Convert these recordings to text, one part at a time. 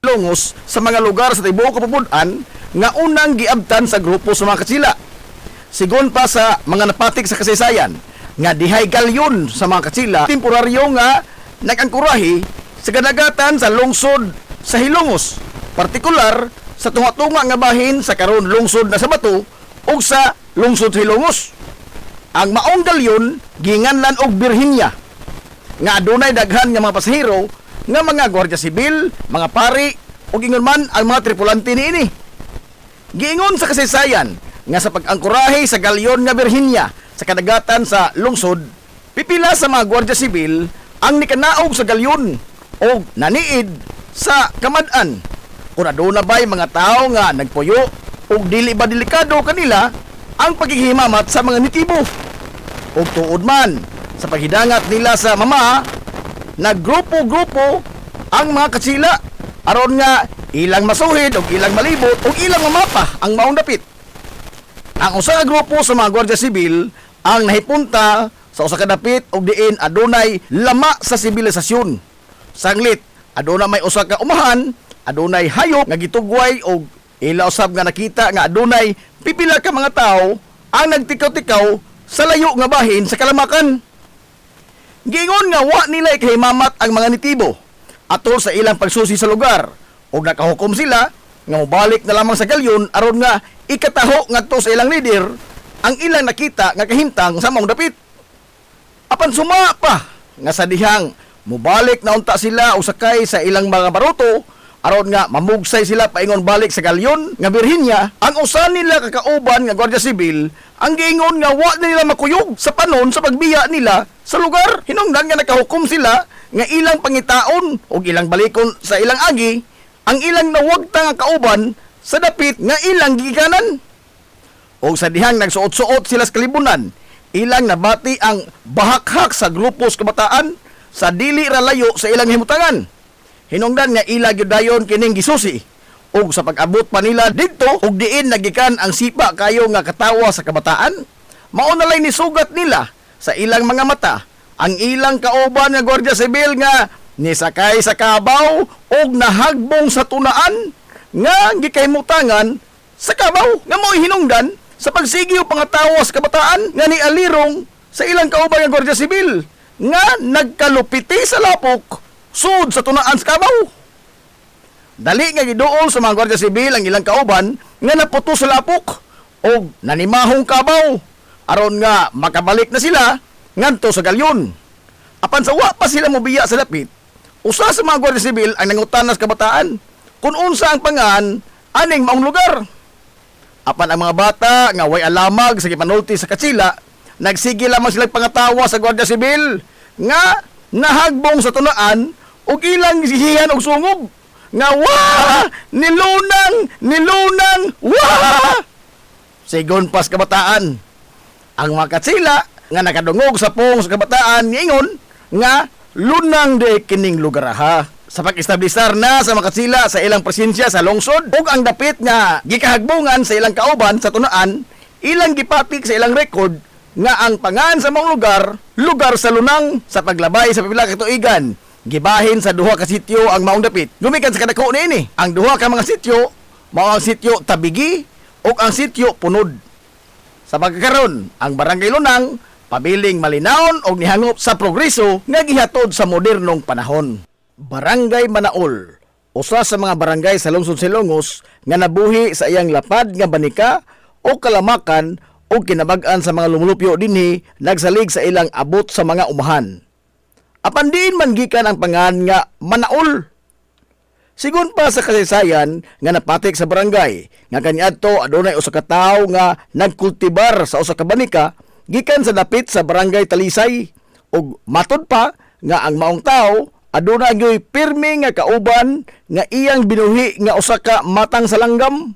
lungos sa mga lugar sa tibuok kapubuan nga unang giabtan sa grupo sa mga katsila. Sigon pa sa mga napatik sa kasaysayan nga dihay galyon sa mga katsila temporaryo nga nag-angkurahi sa kadagatan sa lungsod sa Hilongos, partikular sa tunga-tunga nga bahin sa karon lungsod na sa Bato ug sa lungsod sa Hilongos. Ang maong galyon ginganlan og Birhinya nga adunay daghan nga mga pasahero nga mga gwardiya sibil, mga pari ug ingon man ang mga tripulante niini. Giingon sa kasaysayan nga sa pag-angkurahe sa galyon nga Birhinya sa kadagatan sa lungsod, pipila sa mga gwardiya sibil ang nikanaog sa galyon o naniid sa kamad-an. Kung aduna ba'y mga tao nga nagpuyo o dili ba delikado kanila ang paghihimamat sa mga nitibo. O tuod man sa paghidangat nila sa mama, naggrupo-grupo ang mga katsila aron nga ilang masuhid o ilang malibot o ilang mamapa ang maong dapit. Ang usa ka grupo sa mga gwardiya sibil ang nahipunta sa usa ka dapit og diin adunay lama sa sibilisasyon. Sanglit, aduna may usa ka umahan, adunay hayop nga gitugway og ila usab nga nakita nga adunay pipila ka mga tao ang nagtikaw-tikaw sa layo nga bahin sa kalamakan. Giingon nga wa nila ikahimamat ang mga nitibo atol sa ilang pagsusi sa lugar ug nakahukom sila nga mobalik na lamang sa galyon aron nga ikataho ngadto sa ilang leader ang ilang nakita nga kahimtang sa maong dapit. Apan suma pa nga sa dihang mubalik na unta sila usakay sa ilang mga baruto aron nga mamugsay sila paingon balik sa galyon nga Birhinya, ang usa nila kakauban nga gwardiya sibil ang giingon nga wa nila makuyog sa panon sa pagbiya nila sa lugar. Hinungdan nga nakahukom sila nga ilang pangitaon o ilang balikon sa ilang agi ang ilang nawagta nga kauban sa dapit nga ilang gigikanan. O sa dihang nagsuot-suot sila sa kalibunan, ilang nabati ang bahakhak sa grupos kabataan sa dili ra layo sa ilang himutangan. Hinungdan nga ila gyudayon kining gisusi ug sa pag-abot pa nila didto ug diin nagikan ang sipa kayo nga katawa sa kabataan, mao na lay nisugat nila sa ilang mga mata ang ilang kauban nga gwardiya sibil nga nisakay sa kabaw ug nahagbong sa tunaan nga gikahimtangan sa kabaw nga mo'y hinungdan sa pagsigiw pangatawa sa kabataan nga ni alirong sa ilang kauban nga gwardiya sibil nga nagkalupiti sa lapok sud sa tunaan sa kabaw. Dali nga giduol sa mga gwardiya sibil ang ilang kauban nga naputo sa lapok o nanimahong kabaw aron nga makabalik na sila ngadto sa galyon. Apan sa wa pa sila mobiya sa dapit, usa sa mga gwardiya sibil ang nangutana sa kabataan kung unsa ang pangan aning maong lugar. Apan ang mga bata nga way alamag sa gipanulti sa katsila, nagsige lamang sila pangatawa sa gwardiya sibil nga nahagbong sa tunaan ug ilang sihihan og sungog nga wah! Nilunang! Wah! Sigon pas kabataan. Ang mga katsila nga nakadungog sa pung sa kabataan niingon nga lunang de kining lugar ha. Sa pag-establisar na sa mga katsila sa ilang presensya sa lungsod ug ang dapit nga gikahagbungan sa ilang kauban sa tunaan, ilang gipatik sa ilang rekord nga ang pangan sa mga lugar sa lunang sa paglabay sa pipila ka tuigan. Gibahin sa duha ka sityo ang maong dapit. Gumikan sa kadako niini. Ang duha ka mga sityo mao ang sityo Tabigi ug ang sityo Punod. Sa pagkakaron, ang barangay Lunang pabiling malinawon og nihangop sa progreso nga gihatod sa modernong panahon. Barangay Manaol, usa sa mga barangay sa lungsod Silongos nga nabuhi sa iyang lapad nga banika o kalamakan o kinabag-an sa mga lumulupyo dinhi nagsalig sa ilang abot sa mga umahan. Apan diin man gikan ang pangan nga Manaol. Sigon pa sa kasaysayan nga napatik sa barangay nga kaniadto adunay usa ka tawo nga nagkultibar sa usa ka banika gikan sa dapit sa barangay Talisay ug matud pa nga ang maong tawo aduna gyoy pirmi nga kauban nga iyang binuhi nga usa ka matang sa langgam.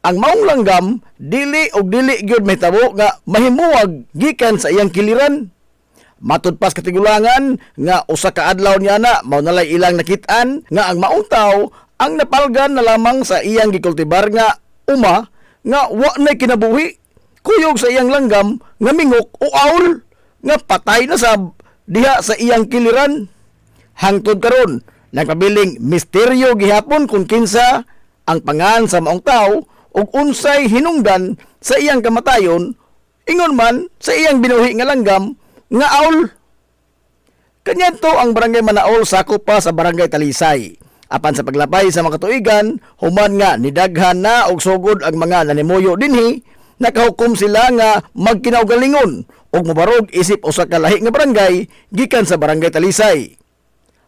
Ang maong langgam dili gyud mahitabo nga mahimuwag gikan sa iyang kiliran. Matud pas katigulangan nga usa ka adlaw niya na mao nalay ilang nakit-an nga ang maong tawo ang napalgan na lamang sa iyang gikultibar nga uma nga wa nay kinabuhi. Kuyog sa iyang langgam nga mingok o aul nga patay na sab diha sa iyang kiliran. Hangtod karon Nagpabiling misteryo gihapon kung kinsa ang pangan sa maong tao ug unsay hinungdan sa iyang kamatayon, ingon man sa iyang binuhi nga langgam nga aul. Kanyanto ang barangay Manaol sakop pa sa barangay Talisay. Apan sa paglabay sa mga katuigan, human nga nidaghan na og sugod ang mga nanimuyo dinhi, nakahukom sila nga magkinaugalingon ug mobarog isip usa ka lahi nga barangay gikan sa barangay Talisay.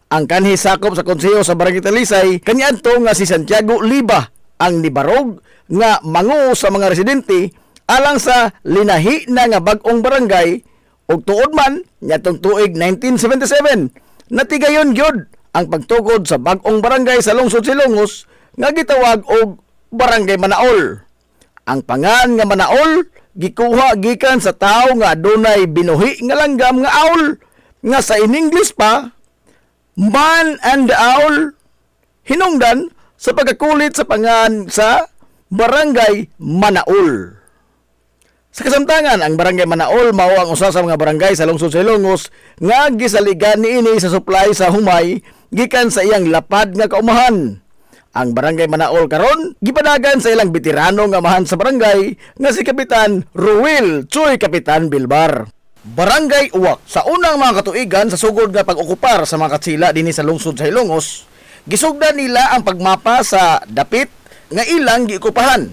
Ang kanhi sakop sa konseho sa barangay Talisay kanyanto nga si Santiago Liba ang nibarog nga mangu sa mga residente alang sa linahi na nga bag-ong barangay ug tuod man nyatong tuig 1977 natigayon gyud ang pagtukod sa bag-ong barangay sa lungsod Silongos nga gitawag og Barangay Manaol. Ang pangan nga Manaol gikuha gikan sa tawo nga adunay binuhi nga langgam nga aul nga sa in English pa man and owl, hinungdan sa pagkakulit sa pangan sa Barangay Manaol. Sa kasamtangan, ang Barangay Manaol mao ang usa sa mga barangay sa lungsod Silongos nga gisaligan niini sa supply sa humay gikan sa iyang lapad nga kaumahan. Ang Barangay Manaol karon gipadagan sa ilang veterano nga amahan sa barangay nga si Kapitan Ruel Choy Kapitan Bilbar. Barangay Uwak, sa unang mga katuigan sa sugod nga pag-okupar sa mga katsila dinhi sa lungsod sa Hilongos, gisugdan nila ang pagmapa sa dapit nga ilang giokupahan.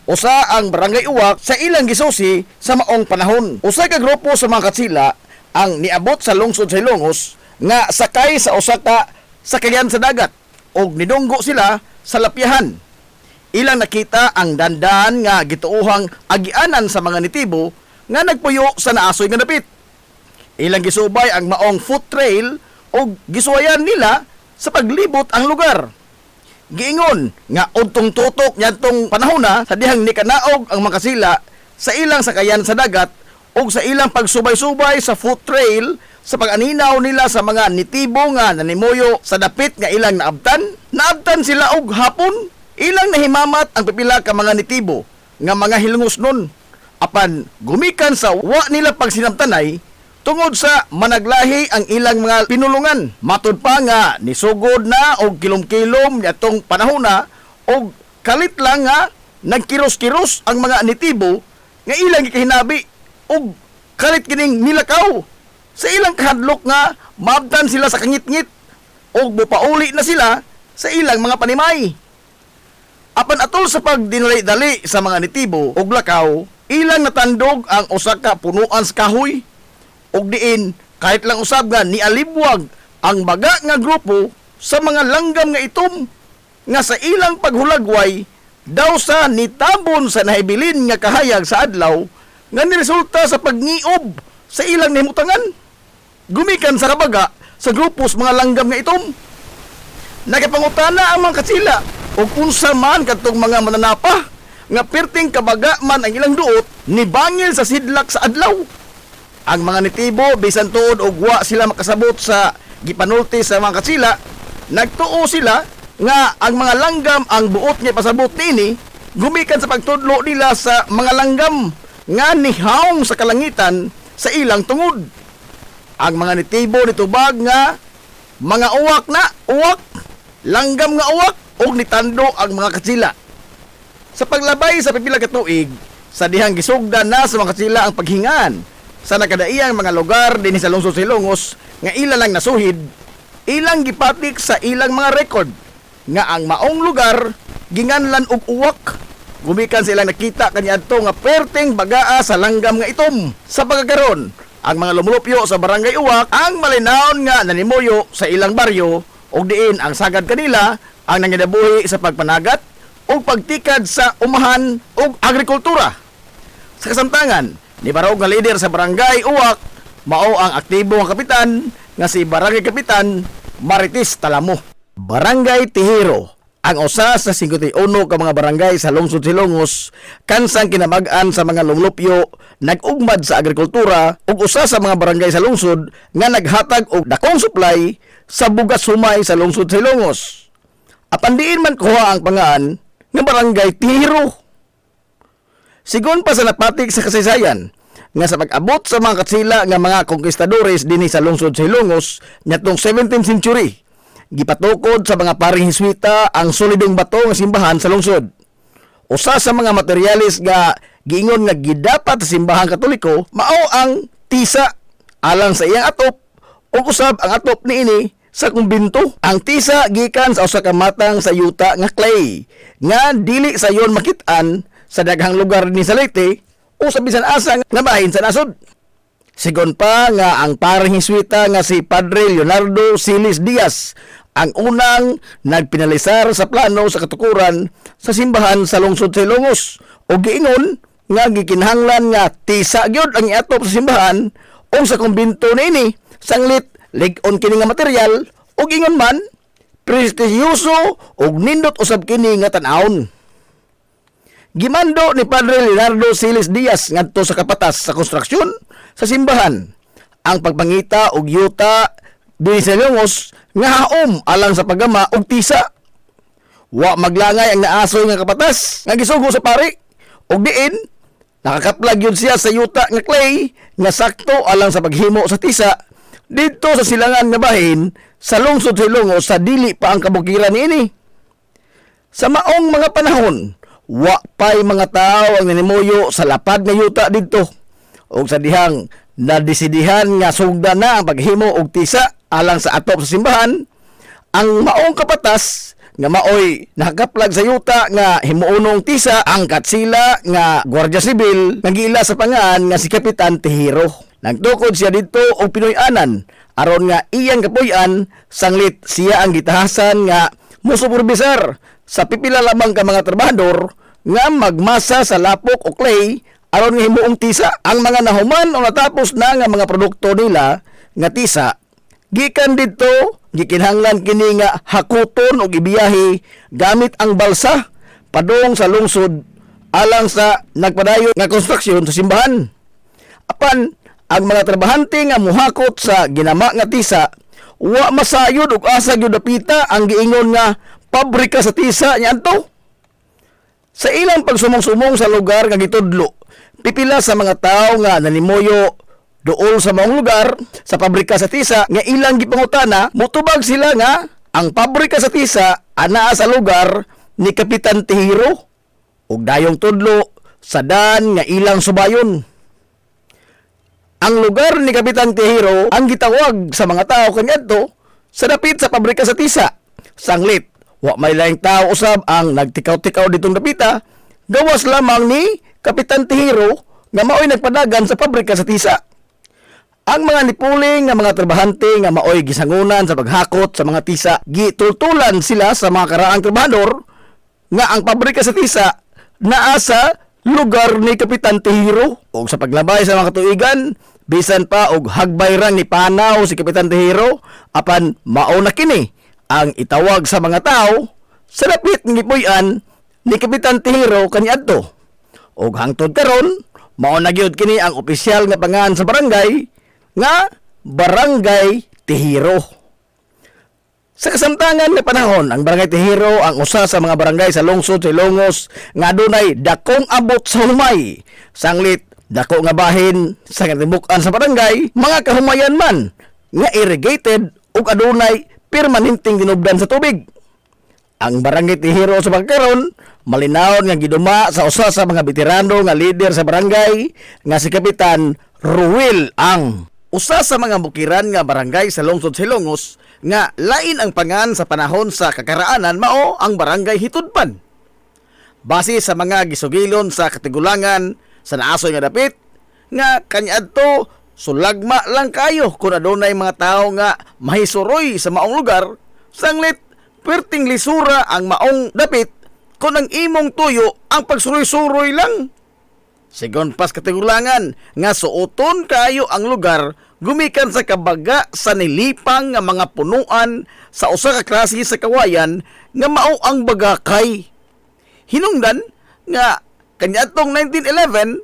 Usa ang Barangay Uwak sa ilang gisusi sa maong panahon. Usa ka grupo sa mga katsila ang niabot sa lungsod sa Hilongos nga sakay sa usa ka sakyan sa dagat og nidunggo sila sa lapyahan. Ilang nakita ang dandan nga gituuhang agianan sa mga nitibo nga nagpuyo sa naasoy nga dapit. Ilang gisubay ang maong foot trail o gisuwayan nila sa paglibot ang lugar. Giingon nga udtong tutok nyadtong panahon na sa dihang nikanaog ang makasila sa ilang sakayan sa dagat o sa ilang pagsubay-subay sa foot trail sa pag-aninaw nila sa mga nitibo nga nanimuyo sa dapit nga ilang naabtan sila og hapon. Ilang nahimamat ang pipila ka mga nitibo nga mga Hilongos nun. Apan gumikan sa wa nila pagsinamtanay tungod sa managlahi ang ilang mga pinulungan. Matud pa nga nisugod na og kilom-kilom yatong panahon na og kalit lang nga nagkiros-kiros ang mga nitibo nga ilang gikahinabi og kalit kining nilakaw. Sa ilang kahadlok nga maabtan sila sa kangit-ngit og bupauli na sila sa ilang mga panimay. Apan atol sa pagdinali-dali sa mga nitibo og lakaw, ilang natandog ang usa ka punuan sa kahoy og diin kahit lang usab nga nialibwag ang baga nga grupo sa mga langgam nga itom nga sa ilang paghulagway daw sa nitabon sa nahibilin nga kahayag sa adlaw nga niresulta sa pagniob sa ilang nahimutangan. Gumikan sa kabaga sa grupos mga langgam nga itom. Nagapangutana ang mga katsila og unsa man kadtong mga mananapa nga perting kabaga man ang ilang duot ni bangil sa sidlak sa adlaw. Ang mga nitibo bisan tuod og wa sila makasabot sa gipanulti sa mga katsila, nagtuo sila nga ang mga langgam ang buot nga pasabot niini gumikan sa pagtudlo nila sa mga langgam nga nihaong sa kalangitan sa ilang tungod. Ang mga nitibo nitubag nga mga uwak, langgam nga uwak og nitando ang mga katsila. Sa paglabay sa pipila ka tuig, sa dihang gisugdan na sa mga katsila ang paghingan sa nakadaiyang mga lugar dinhi sa lungsod Silongos nga ila lang nasuhid, ilang gipatik sa ilang mga record nga ang maong lugar ginganlan og uwak. Gumikan silang nakita kaniadto nga perteng bagaa sa langgam nga itom. Sa pagkakaron, ang mga lumulupyo sa Barangay Uwak ang malinawon nga nanimuyo sa ilang baryo ug diin ang sagad kanila ang nanginabuhi sa pagpanagat o pagtikad sa umahan o agrikultura. Sa kasamtangan, nibarog nga leader sa Barangay Uwak, mao ang aktibo nga kapitan nga si Barangay Kapitan Marites Talamo. Barangay Tihiro, ang usa sa 51 ka mga barangay sa lungsod Silongos, kansang kinamag-an sa mga lumlupyo, nag-ugmad sa agrikultura ug usa sa mga barangay sa lungsod nga naghatag og dakong supply sa bugas humay sa lungsod Silongos. Apan diin man kuha ang pangaan nga Barangay Tihiro. Sigon pa sa napatik sa kasaysayan nga sa pag-abot sa mga katsila nga mga konkistadores dinhi sa lungsod Silongos nyatong 17th century, gipatukod sa mga paring Hiswita ang solidong bato nga simbahan sa lungsod. Usa sa mga materialis nga giingon nga gidapat sa simbahan Katoliko mao ang tisa alang sa iyang atop ug usab ang atop niini sa kumbinto. Ang tisa gikan sa usa ka matang sa yuta nga clay nga dili sayon makit-an sa daghang lugar ni sa Leyte o sa bisan asa nga bahin sa nasod. Sigon pa nga ang paring Hiswita nga si Padre Leonardo Silis Diaz ang unang nagpinalisar sa plano sa katukuran sa simbahan sa lungsod sa Ilongos o giingon nga gikinahanglan nga tisa gyud ang iatop sa simbahan o sa kumbinto niini sanglit lig-on kini nga material ug ingon man prestisyoso ug nindot usab kini nga tan-awon. Gimando ni Padre Leonardo Silis Diaz ngadto sa kapatas sa konstruksyon sa simbahan ang pagpangita og yuta dinhi sa Ilongos nga haom alang sa paggama og tisa. Wa maglangay ang naasoy nga kapatas nga gisugo sa pari ug diin nakakaplag yun siya sa yuta nga clay nga sakto alang sa paghimo sa tisa dito sa silangan nga bahin sa lungsod sa Ilongos sa dili pa ang kabukiran niini. Sa maong mga panahon, wa pay mga tao ang nanimuyo sa lapad nga yuta didto ug sa dihang nadesidihan nga sugda na ang paghimo og tisa alang sa atop sa simbahan, ang maong kapatas nga maoy nakaplag sa yuta nga himuunong tisa ang katsila nga Gwardiya Sibil nagila sa pangan nga si Kapitan Tehiro. Nagtukod siya dito og Pinoy-anan aron nga iyang kapuy-an sanglit siya ang gitahasan nga musuperbisar sa pipila lamang ka mga trabahador nga magmasa sa lapok o clay aron nga himuong tisa. Ang mga nahuman o natapos na nga mga produkto nila nga tisa gikan dito gikinahanglan kini nga hakuton og ibiyahe gamit ang balsa padung sa lungsod alang sa nagpadayon nga konstruksyon sa simbahan. Apan ang mga trabahante nga muhakot sa ginama nga tisa wa masayod og asa gyud dapita ang giingon nga pabrika sa tisa niadto. Sa ilang pagsumong-sumong sa lugar nga gitudlo, pipila sa mga tao nga nanimuyo dool sa maong lugar sa pabrika sa tisa nga ilang gipangutana, mutubag sila nga ang pabrika sa tisa anaa sa lugar ni Kapitan Tehiro ug dayong tudlo sa dan nga ilang subayon. Ang lugar ni Kapitan Tehiro ang gitawag sa mga tao kaniadto sa dapit sa pabrika sa tisa. Sanglit, wa may laing tao usab ang nagtikaw-tikaw ditong dapita, gawas lamang ni Kapitan Tehiro nga maoy nagpadagan sa pabrika sa tisa. Ang mga nipuling nga mga trabahante nga maoy gisangunan sa paghakot sa mga tisa, gitultulan sila sa mga karaang trabahador nga ang pabrika sa tisa naa sa lugar ni Kapitan Tehiro. O sa paglabay sa mga katuigan, bisan pa og hagbayran ni panaw si Kapitan Tehiro, apan mao na kini ang itawag sa mga tao sa dapit ng gipuy-an ni Kapitan Tehiro kaniadto. Og hangtod karon, mao na gyud kini ang opisyal nga pangan sa barangay nga Barangay Tehiro. Sa kasamtangan nga panahon, ang Barangay Tehiro ang usa sa mga barangay sa lungsod sa Ilongos nga adunay dakong abot sa humay. Sanglit, dako nga bahin sa katibukan sa barangay, mga kahumayan man nga irrigated ug adunay permanenteng dinubdan sa tubig. Ang Barangay Tehiro sa pagkaron, malinaw nga giduma sa usa sa mga veterano nga leader sa barangay nga si Kapitan Ruel Ang. Usa sa mga bukiran nga barangay sa lungsod sa Ilongos nga lain ang pangan sa panahon sa kakaraanan mao ang Barangay Hitudpan. Base sa mga gisugilon sa katigulangan sa naasoy nga dapit nga kaniadto sulagma lang kayo kung adunay mga tao nga mahisuroy sa maong lugar, sanglit perting lisura ang maong dapit kung ang imong tuyo ang pagsuroy-suroy lang. Sigon pas katigulangan nga suoton kayo ang lugar gumikan sa kabaga sa nilipang nga mga punuan sa usa ka klase sa kawayan nga mao ang bagakay. Hinungdan nga kaniadtong 1911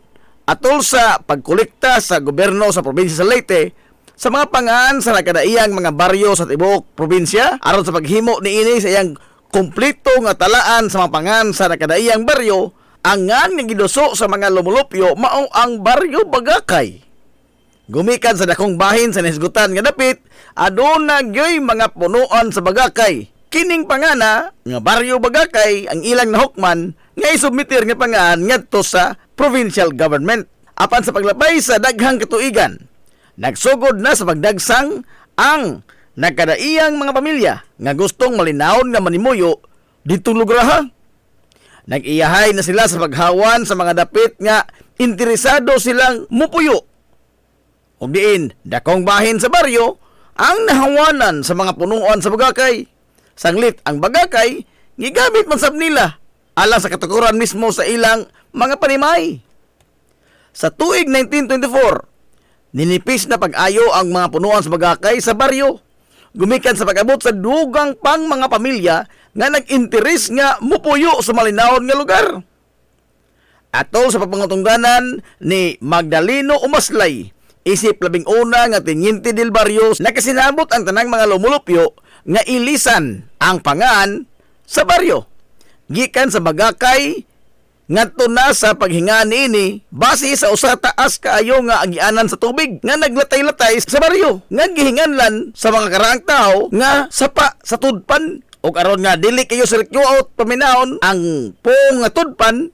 atol sa pagkolekta sa gobyerno sa probinsya sa Leyte sa mga pangan sa nakadaiyang mga baryo sa tibuok probinsya aron sa paghimo niini sa iyang kompleto nga talaan sa mga pangan sa nakadaiyang baryo. Ang nga giduso sa mga lumulupyo mao ang Baryo Bagakay. Gumikan sa dakong bahin sa nisgutan nga dapit, aduna gyoy mga punuan sa Bagakay. Kining pangana nga baryo Bagakay ang ilang nahukman nga isubmitir nga pangan ngadto sa provincial government. Apan sa paglabay sa daghang katuigan, nagsugod na sa pagdagsang ang nagkadaiyang mga pamilya nga gustong malinawon nga manimuyo ditong lugar ha. Nag-iyahay na sila sa paghawan sa mga dapit nga interesado silang mupuyo. Ug diin, dakong bahin sa baryo ang nahawanan sa mga punuan sa Bagakay. Sanglit ang Bagakay, gigamit man sab nila alang sa katukuran mismo sa ilang mga panimay. Sa tuig 1924, ninipis na pag-ayo ang mga punuan sa Bagakay sa baryo. Gumikan sa pag-abot sa dugang pang mga pamilya nga nag-interes nga mupuyo sa malinawon nga lugar. Atol sa pagpangutungdanan ni Magdaleno Umaslay, isip 11 nga Teniente del Barrio, nakasinabot ang tanang mga lumulupyo nga ilisan ang pangan sa baryo. Gikan sa Bagakay ngadto na sa paghinga niini base sa usa taas kaayo nga agianan sa tubig nga naglatay-latay sa baryo nga gihinganlan sa mga karaang tao nga sapa sa tudpan. O aron nga dili kayo sirkyuot paminaon ang pong nga tudpan,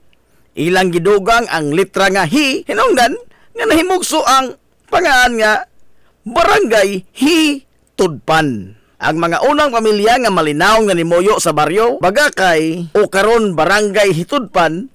ilang gidugang ang litra nga hi hinungdan nga nahimugso ang pangaan nga Barangay Hi Tudpan. Ang mga unang pamilya nga malinaw nga nimuyo sa baryo Bagakay o karon Barangay Hitudpan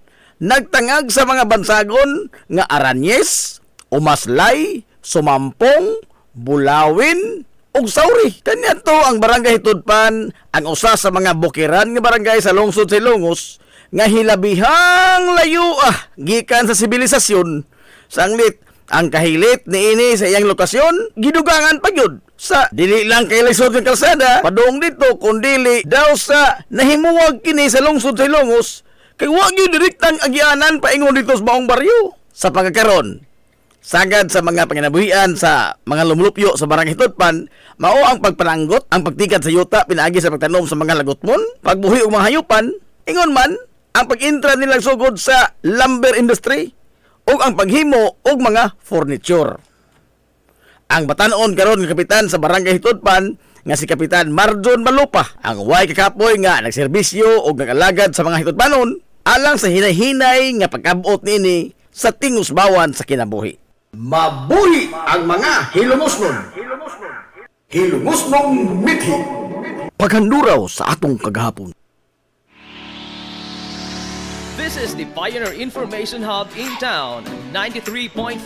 nagtangag sa mga bansagon nga Aranyes, Umaslay, Sumampong, Bulawin ug Sauri. Kaniadto ang Barangay Hitudpan ang usa sa mga bukiran nga barangay sa lungsod sa Ilongos nga hilabihang layo gikan sa sibilisasyon. Sanglit ang kahilit niini sa iyang lokasyon gidugangan pa gyud sa dili lang kay lisod ng kalsada padung dito kundili daw sa nahimuwag kini sa lungsod sa Ilongos kay wa gyud direktang agianan paingon dito sa baong baryo. Sa pagkakaron sagad sa mga panginabuhian sa mga lumulupyo sa Barangay Hitudpan, mao ang pagpananggot, ang pagtikad sa yuta pinaagi sa pagtanom sa mga lagutmon, pagbuhi og mga hayupan, ingon man ang pag-intra nilang sugod sa lumber industry ug ang paghimo og mga furniture. Ang batan-on karon nga kapitan sa Barangay Hitudpan nga si Kapitan Marjon Malupa ang way kakapoy nga nagserbisyo ug nagalagad sa mga Hitudpanon alang sa hinay-hinay nga pag-abot niini sa tingusbawan sa kinabuhi. Mabuhi ang mga hilumosnon. Hilumosnong mithi. Paghanduraw sa atong kagahapon. This is the Pioneer Information Hub in town, 93.5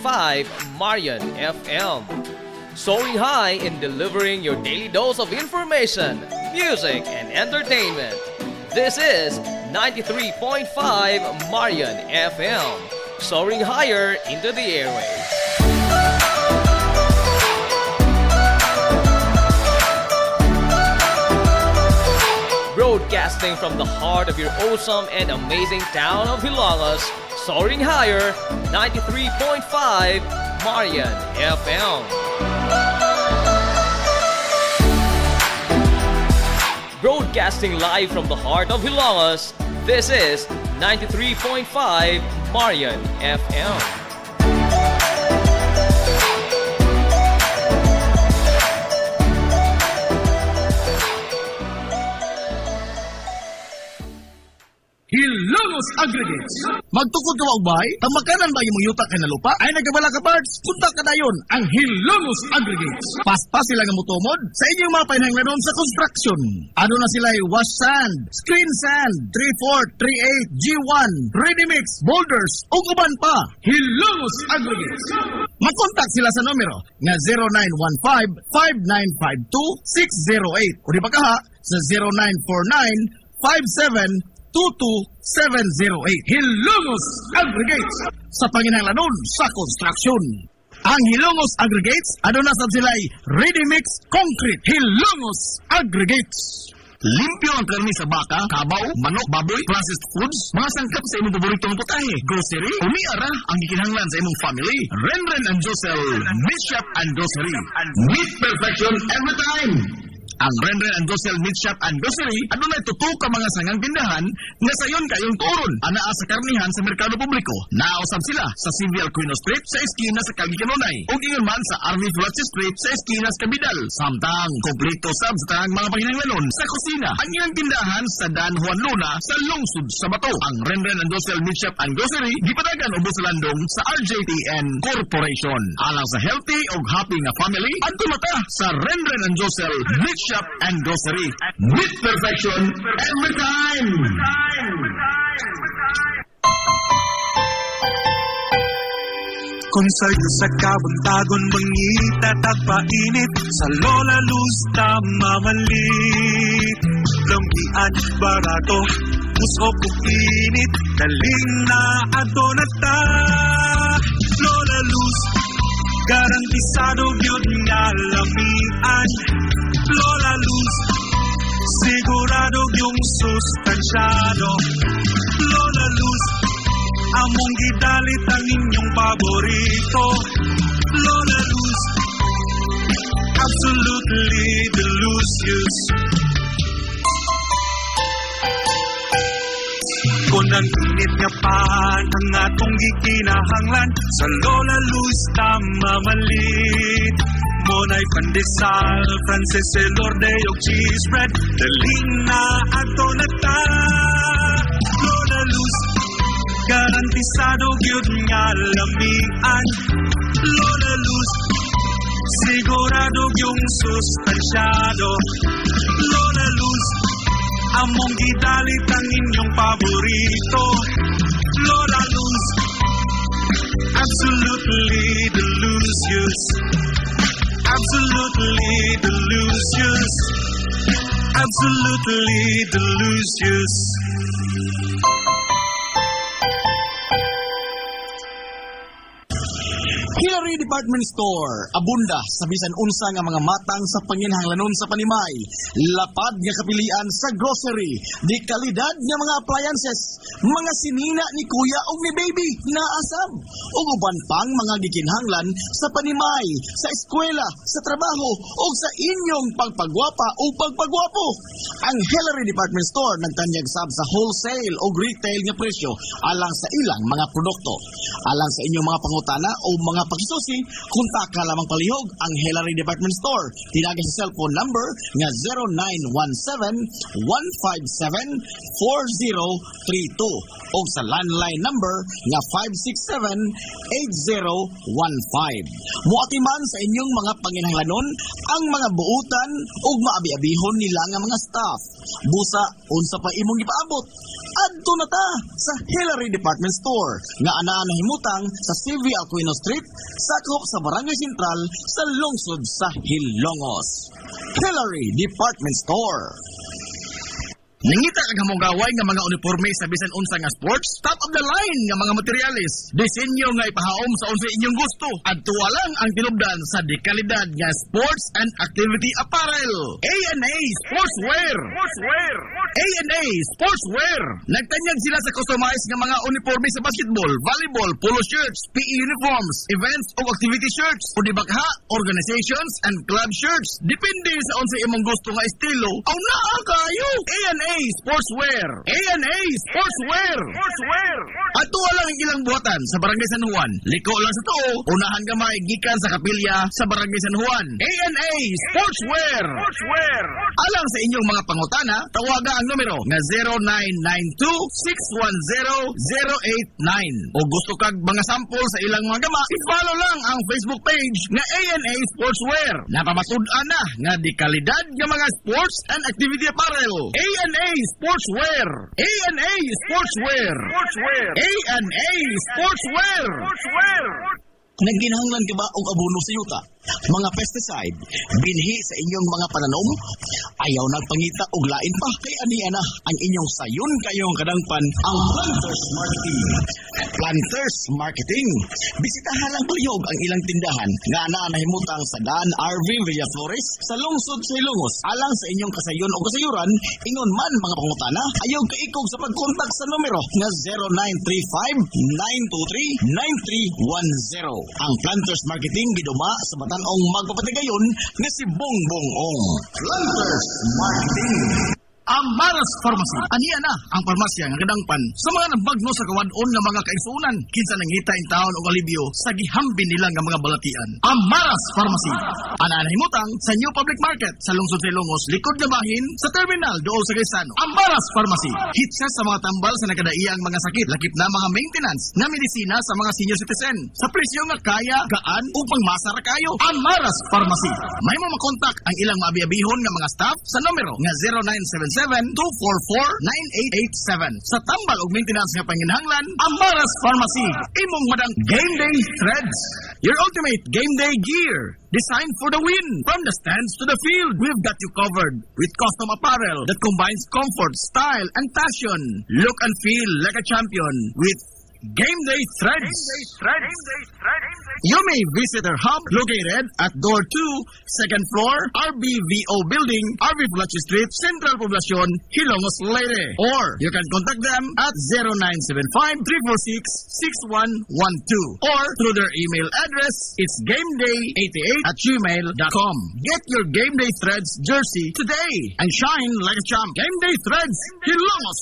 Marian FM. Soaring high in delivering your daily dose of information, music, and entertainment. This is 93.5 Marian FM. Soaring higher into the airwaves. Broadcasting from the heart of your awesome and amazing town of Hilangas, soaring higher, 93.5 Marian FM. Broadcasting live from the heart of Hilangas, this is 93.5 Marian FM. Hilongos Aggregates. Magtukod ka wa ubay, ang makanan ba yung yuta kay na lupa ay nagabala ka parts, punta ka dayon ang Hilongos Aggregates. Paspas sila nga mutumod sa inyong mga panahanglanon sa construction. Ano na sila ay wash sand, screen sand, 3/4, 3/8, G1, ready mix, boulders, ug uban pa. Hilongos Aggregates. Mag-contact sila sa numero nga 0915-5952-608 o di ba kaha sa 0949-5722-708. Hilongos Aggregates sa panginahanglanon sa construction. Ang Hilongos Aggregates, ano na sab sila ay ready mix concrete. Hilongos Aggregates. Limpyo ang karne sa baka, kabaw, manok, baboy, processed foods, mga sangkap sa imong paboritong putahe, grocery, umiara ang gikinahanglan sa imong family. Renren and Josel, Meat Shop and Grocery. Meat perfection every time. Ang Renren and Gosel Meat Shop and Grocery adunay tutok ka mga sangang tindahan nga sayon kayong turon anaa sa karnihan sa merkado publiko. Nausab sila sa Civil Aquino Street sa eskina sa Kagikanunay ug ingon man sa RV Flats Street sa eskina sa Kabidal. Samtang kompleto sab sa tanang mga panginahanglanon sa kusina ang ilang tindahan sa Dan Juan Luna sa lungsod sa Bato. Ang Renren and Gosel Meat Shop and Grocery gipadagan ubos sa landong sa RJTN Corporation. Alang sa healthy ug happy nga family, adto mata sa Renren and Gosel Meat Shop and Grocery. Meat perfection every time. Konsert sa kabuntagon mangita tagpainit sa Lola Luz mamalit. Lambian barato puso init daling na ato na ta. Lola Luz garantisado gyud nga lamian. Lola Luz sigurado yung sustansyado. Lola Luz among gidalit ang inyong paborito. Lola Luz absolutely delicious. Kung ang init nga pan ang atong gikinahanglan sa Lola Luz mamalit. Monay pandesal, Frances Elorde og cheese bread daling na ato na ta. Lola Luz garantisado gyud nga lamian. Lola Luz sigurado yung sustansyado. Lola Luz among gidalit ang inyong paborito. Lola Luz absolutely delicious. Absolutely delicious. Absolutely delicious. Hillary Department Store, abunda sa bisan unsa nga mga matang sa panginahanglanon sa panimay, lapad nga kapilian sa grocery, di kalidad nga mga appliances, mga sinina ni kuya ug ni baby, naasab, ug uban pang mga gikinahanglan sa panimay, sa eskwela, sa trabaho, ug sa inyong pagpagwapa o pagpagwapo. Ang Hillary Department Store nagtanyag sab sa wholesale ug retail nga presyo alang sa ilang mga produkto. Alang sa inyong mga pangutana o mga pakisusi, kontak ka lamang palihog ang Hillary Department Store. Tinagay sa cellphone number nga 0917-157-4032 o sa landline number nga 567-8015. Muatiman sa inyong mga panginahanglanon ang mga buutan o maabi-abihon nila nga mga staff. Busa, unsa pa imong ipaabot? Adto na ta sa Hillary Department Store nga anaa nahimutang sa CV Aquino Street, sakop sa Barangay Sentral sa lungsod sa Hilongos. Hillary Department Store. Nangita kag hamugaway nga mga uniforme sa bisan unsa nga sports, top of the line nga mga materyales. Disenyo nga ipahaom sa unsa inyong gusto. Adto lang ang tinubdan sa dekalidad nga sports and activity apparel. A&A Sportswear. A&A Sportswear. Nagtanyag sila sa customized nga mga uniforme sa basketball, volleyball, polo shirts, PE uniforms, events o activity shirts, o dibakha, organizations and club shirts. Depende sa unsa imong gusto nga estilo. Aw naa kayo. A&A Sportswear. A&A Sportswear. Ato lang ang ilang buhatan sa Barangay San Juan. Liko lang sa tuo, unahan gamay gikan sa kapilya sa Barangay San Juan. A&A Sportswear. Alang sa inyong mga pangutana, tawaga ang numero nga 0992-610-089. O gusto kag mga sample sa ilang mga gama, i-follow lang ang Facebook page nga A&A Sportswear. Napamasud-an na nga di kalidad nga mga sports and activity apparel. A&A Sportswear. A&A Sportswear. A&A Sportswear. Nagginahanglan ka ba og abono sa yuta? Mga pesticide, binhi sa inyong mga pananom? Ayaw nagpangita og lain pa kay aniya na ang inyong sayon kayong kadangpan ang Planters Marketing. Planters Marketing. Bisitahan lang palihog ang ilang tindahan nga anaa nahimutang sa Dan RV Villaflores sa lungsod sa Ilongos. Alang sa inyong kasayon o kasayuran, ingon man mga pangutana, ayaw kaikog sa pagkontak sa numero nga 0935-923-9310. Ang Planters Marketing giduma sa batan-ong magpapatigayon nga si Bongbong Ong. Planters Marketing. Amaras Pharmacy. Aniya na ang parmasya nga kadangpan sa mga nabagno sa kawadon nga mga kaisunan. Kinsa nangita in taon og alibyo sa gihambin nila nga mga balatian. Amaras Pharmacy. Ana himutang sa New Public Market sa lungsod sa Ilongos, likod nga bahin sa terminal dool sa Gaisano. Amaras Pharmacy. Hitsa sa mga tambal sa nakadaiyang mga sakit, lakip na mga maintenance na medisina sa mga senior citizen. Sa presyo nga kaya, gaan ug pangmasa ra kayo. Amaras Pharmacy. May mo makontak ang ilang maabi-abihon nga mga staff sa numero nga 0977-244-9887. Sa tambal ug maintenance nga panginahanglan, Amaras Pharmacy. Imong madang Game Day Threads. Your ultimate game day gear. Designed for the win. From the stands to the field, we've got you covered with custom apparel that combines comfort, style, and passion. Look and feel like a champion with Game Day Threads. You may visit our hub located at Door 2, second floor, RBVO Building, RV Flache Street, Central Poblacion, Hilongos, Leyte. Or you can contact them at 0975-346-6112. Or through their email address, it's gameday88@gmail.com. Get your Game Day Threads jersey today and shine like a champ. Game Day Threads, Hilongos.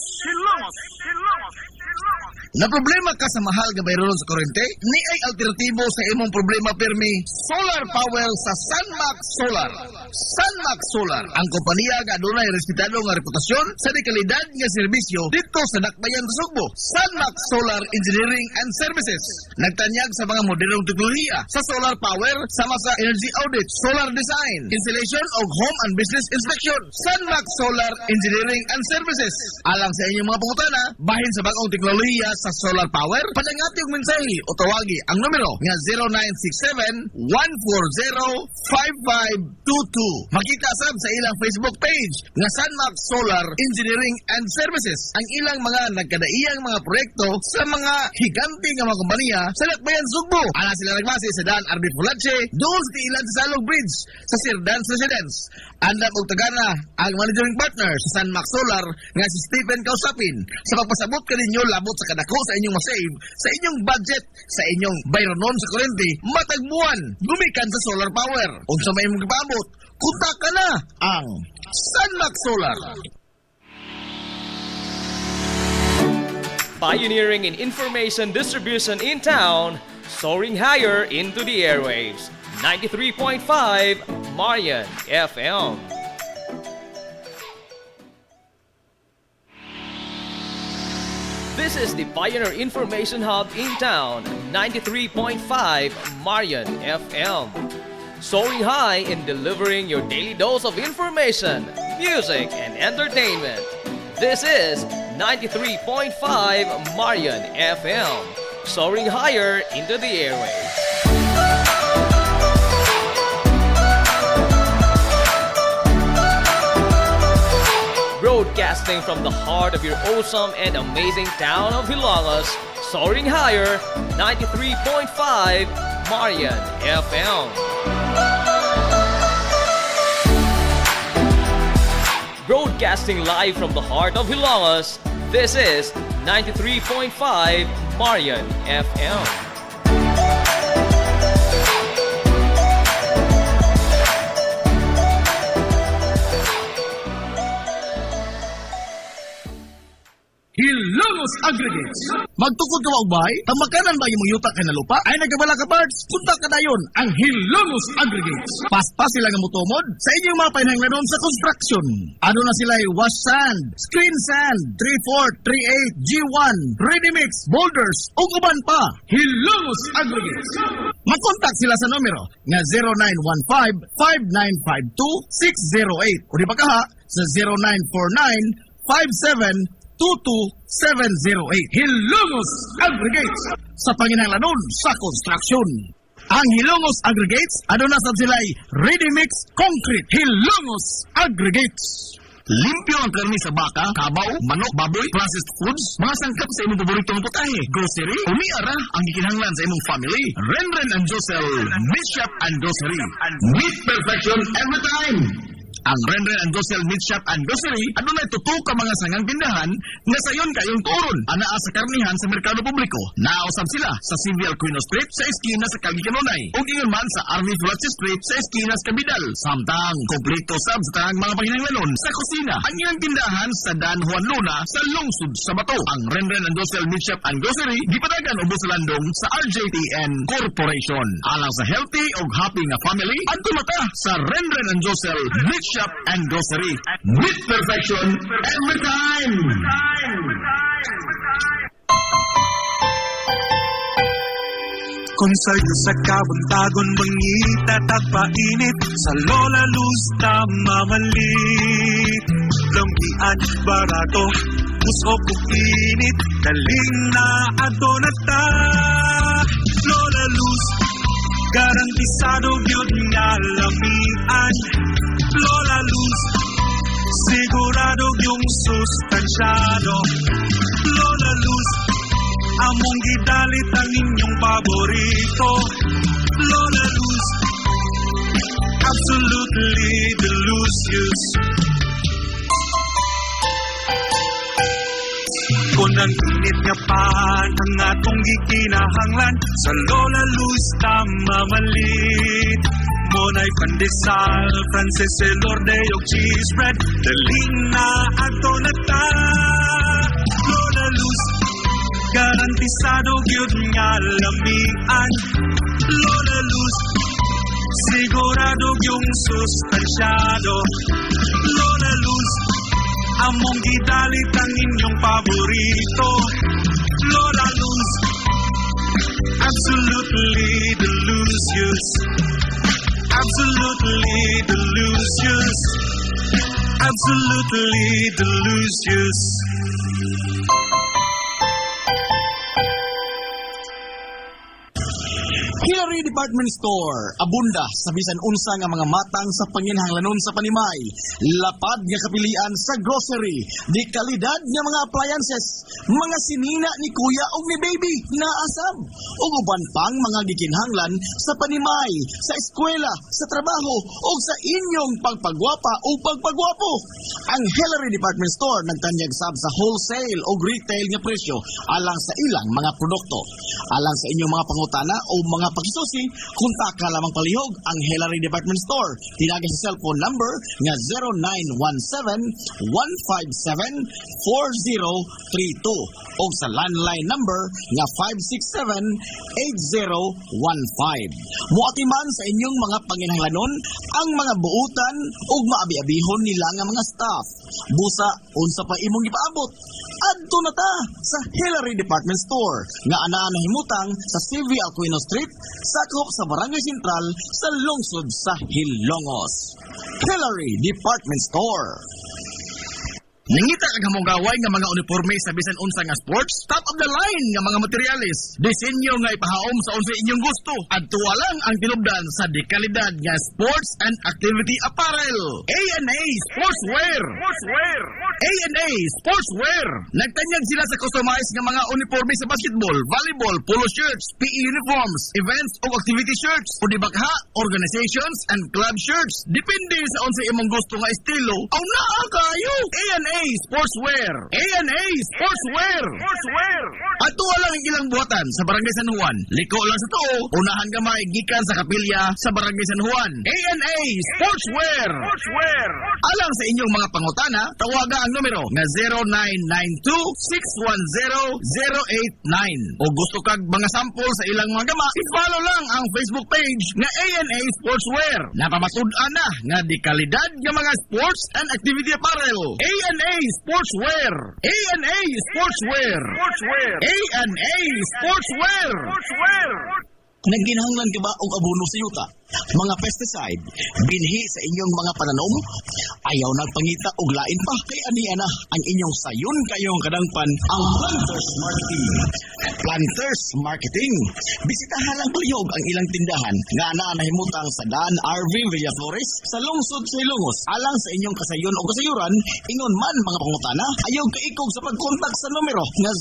Na problema ka sa mahal nga bayron sa kuryente? Ni ay alternatibo sa imong problema permi. Solar power sa Sunmax Solar. Sunmax Solar, ang kompanya nga adunay respetado nga reputasyon sa dekalidad nga serbisyo dito sa Dakbayan sa Sugbo. Sunmax Solar Engineering and Services. Nagtanyag sa mga modernong teknolohiya sa solar power sama sa energy audit, solar design, installation of home and business inspection. Sunmax Solar Engineering and Services. Alang sa inyong mga pangutana, bahin sa bagong teknolohiya sa solar power, padangati og mensahe o tawagi ang numero nga 0967-140-5522. Makita sab sa ilang Facebook page nga Sunmax Solar Engineering and Services ang ilang mga nagkadaiyang mga proyekto sa mga higante nga mga kompanya sa Dakbayan Sugbo. Ana sila nagbase sa Dan RB Fulache, doon sa Ilan sa Salog Bridge sa Sirdans Residence. Andam og tagana ang managing partner sa Sunmax Solar nga si Stephen Kausapin sa pagpasabot kaninyo labot sa kadako sa inyong masave sa inyong budget sa inyong bayronon sa kuryente matagbuan gumikan sa solar power. Unsa may imong gipaabot, kontak ka na ang Sunmax Solar. Pioneering in information distribution in town, soaring higher into the airwaves. 93.5 Marian FM. This is the Pioneer Information Hub in town, 93.5 Marian FM. Soaring high in delivering your daily dose of information, music, and entertainment. This is 93.5 Marian FM. Soaring higher into the airwaves. Broadcasting from the heart of your awesome and amazing town of Hilongos, soaring higher, 93.5 Marian FM. Broadcasting live from the heart of Hilongos, this is 93.5 Marian FM. Hilongos Aggregates. Magtukod ka wagbay, tamakanan ba imong yuta kay na lupa? Ay nagabala ka parts, punta ka dayon ang Hilongos Aggregates. Paspas sila nga motomod sa inyong mga painahanglanon sa construction. Ano na sila wash sand, screen sand, 3/4, 3/8, G1, ready mix, boulders, ug uban pa. Hilongos Aggregates. Makontak sila sa numero nga 0915-5952-608 o di ba kaha sa 0949-5722-708. Hilongos Aggregates sa panginahanglanon sa construction. Ang Hilongos Aggregates, aduna sa sila'y ready mix concrete. Hilongos Aggregates. Limpyo ang karni sa baka, kabaw, manok, baboy, processed foods, mga sangkap sa imong paboritong putahe, grocery, umiara ang gikinahanglan sa imong family. Renren and Josel, Bishop and Grocery. Meet perfection every time. Ang Renren and Gosel Meat Shop and Grocery adunay tutok ka mga sangang tindahan nga sayon kayong turon anaa sa karnihan sa merkado publiko. Nausab sila sa Civil Aquino Street sa eskina sa Kagikanunay ug ingon man sa RV Fulache Street sa eskina sa Kabidal. Samtang kompleto sab sa tanang mga panginahanglanon sa kusina ang ilang tindahan sa Dan Juan Luna sa lungsod sa Bato. Ang Renren and Gosel Meat Shop and Grocery gipatagan ubos sa landong sa RJTN Corporation. Alang sa healthy ug happy nga family adto mata sa Renren and Gosel Meat Shop and Grocery. Meat perfection every time. Kung sa'yo sa kabuntagon mangita tagpainit sa Lola Luz mamalit lampian barato usok ug init daling na ato na ta Lola Luz garantisado gyud nga lamian Lola Luz sigurado yung sustansyado Lola Luz among gidalit ang inyong paborito Lola Luz absolutely delicious kung ang init nga pan ang atong gikinahanglan sa Lola Luz mamalit Monay pandesal, Frances Elorde o cheese bread daling na ato na ta Lola Luz garantisado gyud nga lamian Lola Luz sigurado yung sustansyado Lola Luz among gidalit ang inyong paborito Lola Luz absolutely delicious absolutely delicious absolutely delicious Hillary Department Store, abunda sa bisan unsa nga mga matang sa panginahanglanon sa panimay, lapad nga kapilian sa grocery, di kalidad nga mga appliances, mga sinina ni kuya o ni baby na asam, ug uban pang mga gikinahanglan sa panimay, sa eskwela, sa trabaho, o sa inyong pagpagwapa o pagpagwapo. Ang Hillary Department Store nagtanyag sab sa wholesale o retail nga presyo alang sa ilang mga produkto. Alang sa inyong mga pangutana o mga pagsusi, kontak ka lamang palihog ang Hillary Department Store. Tinagay sa cellphone number nga 0917-157-4032 o sa landline number nga 567-8015. Muatiman sa inyong mga panginahanglanon ang mga buutan o maabi-abihon nila nga mga staff. Busa, unsa pa imong ipaabot? Adto na ta sa Hillary Department Store nga anaa nahimutang sa CV Aquino Street, sakop sa Barangay Sentral sa lungsod sa Hilongos. Hillary Department Store. Nangita kag hamong gaway nga mga uniforme sa bisan unsa nga sports, top of the line nga mga materyales. Disenyo nga ipahaom sa unsa inyong gusto. Adto lang ang tinubdan sa dekalidad nga sports and activity apparel. A&A Sportswear. A&A Sportswear. Nagtanyag sila sa customized nga mga uniforme sa basketball, volleyball, polo shirts, PE uniforms, events o activity shirts, pudibakha, organizations and club shirts. Depende sa unsa imong gusto nga estilo. Aw naa kayo. A&A Sportswear. A&A Sportswear. Ato lang ang ilang buhatan sa Barangay San Juan. Liko lang sa tuo, unahan gamay gikan sa kapilya sa Barangay San Juan. A&A Sportswear. Alang sa inyong mga pangutana, tawaga ang numero nga 0992-610-089. O gusto kag mga sample sa ilang mga gama, i-follow lang ang Facebook page nga A&A Sportswear. Napamatud-an na nga di kalidad nga mga sports and activity apparel. A&A Sportswear. A&A Sportswear. A&A Sportswear. Nagginahanglan ka ba og abono sa yuta? Mga pesticide, binhi sa inyong mga pananom? Ayaw nagpangita og lain pa kay aniya na ang inyong sayon kayong kadangpan ang Planters Marketing. Planters Marketing. Bisitahan lang palihog ang ilang tindahan nga anaa nahimutang sa Dan RV Villaflores sa lungsod sa Ilongos. Alang sa inyong kasayon o kasayuran, ingon man mga pangutana, ayaw kaikog sa pagkontak sa numero nga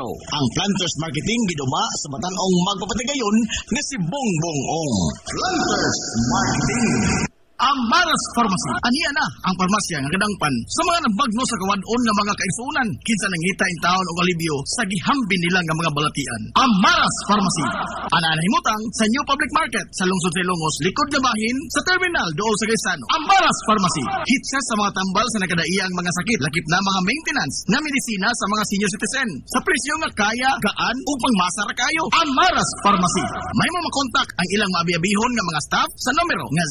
0935-923-9310. Ang Planters Marketing giduma sa batan-ong magpapatigayon nga si Bongbong Ong. Planters Marketing. Ang Maras Pharmacy. Aniya na ang parmasya nga kadangpan sa mga nagbagno sa kawadon nga mga kaigsuunan. Kinsa nangita in taon og alibyo sa gihambin nila nga mga balatian. Ang Maras Pharmacy. Ana himutang sa New Public Market sa lungsod sa Ilongos, likod nga bahin sa terminal dool sa Gaisano. Ang Maras Pharmacy. Hit siya sa mga tambal sa nagkadaiyang mga sakit, lakip na mga maintenance nga medisina sa mga senior citizen. Sa presyo nga kaya, gaan ug pangmasa ra kayo. Ang Maras Pharmacy. May mo makontak ang ilang maabi-abihon nga mga staff sa numero nga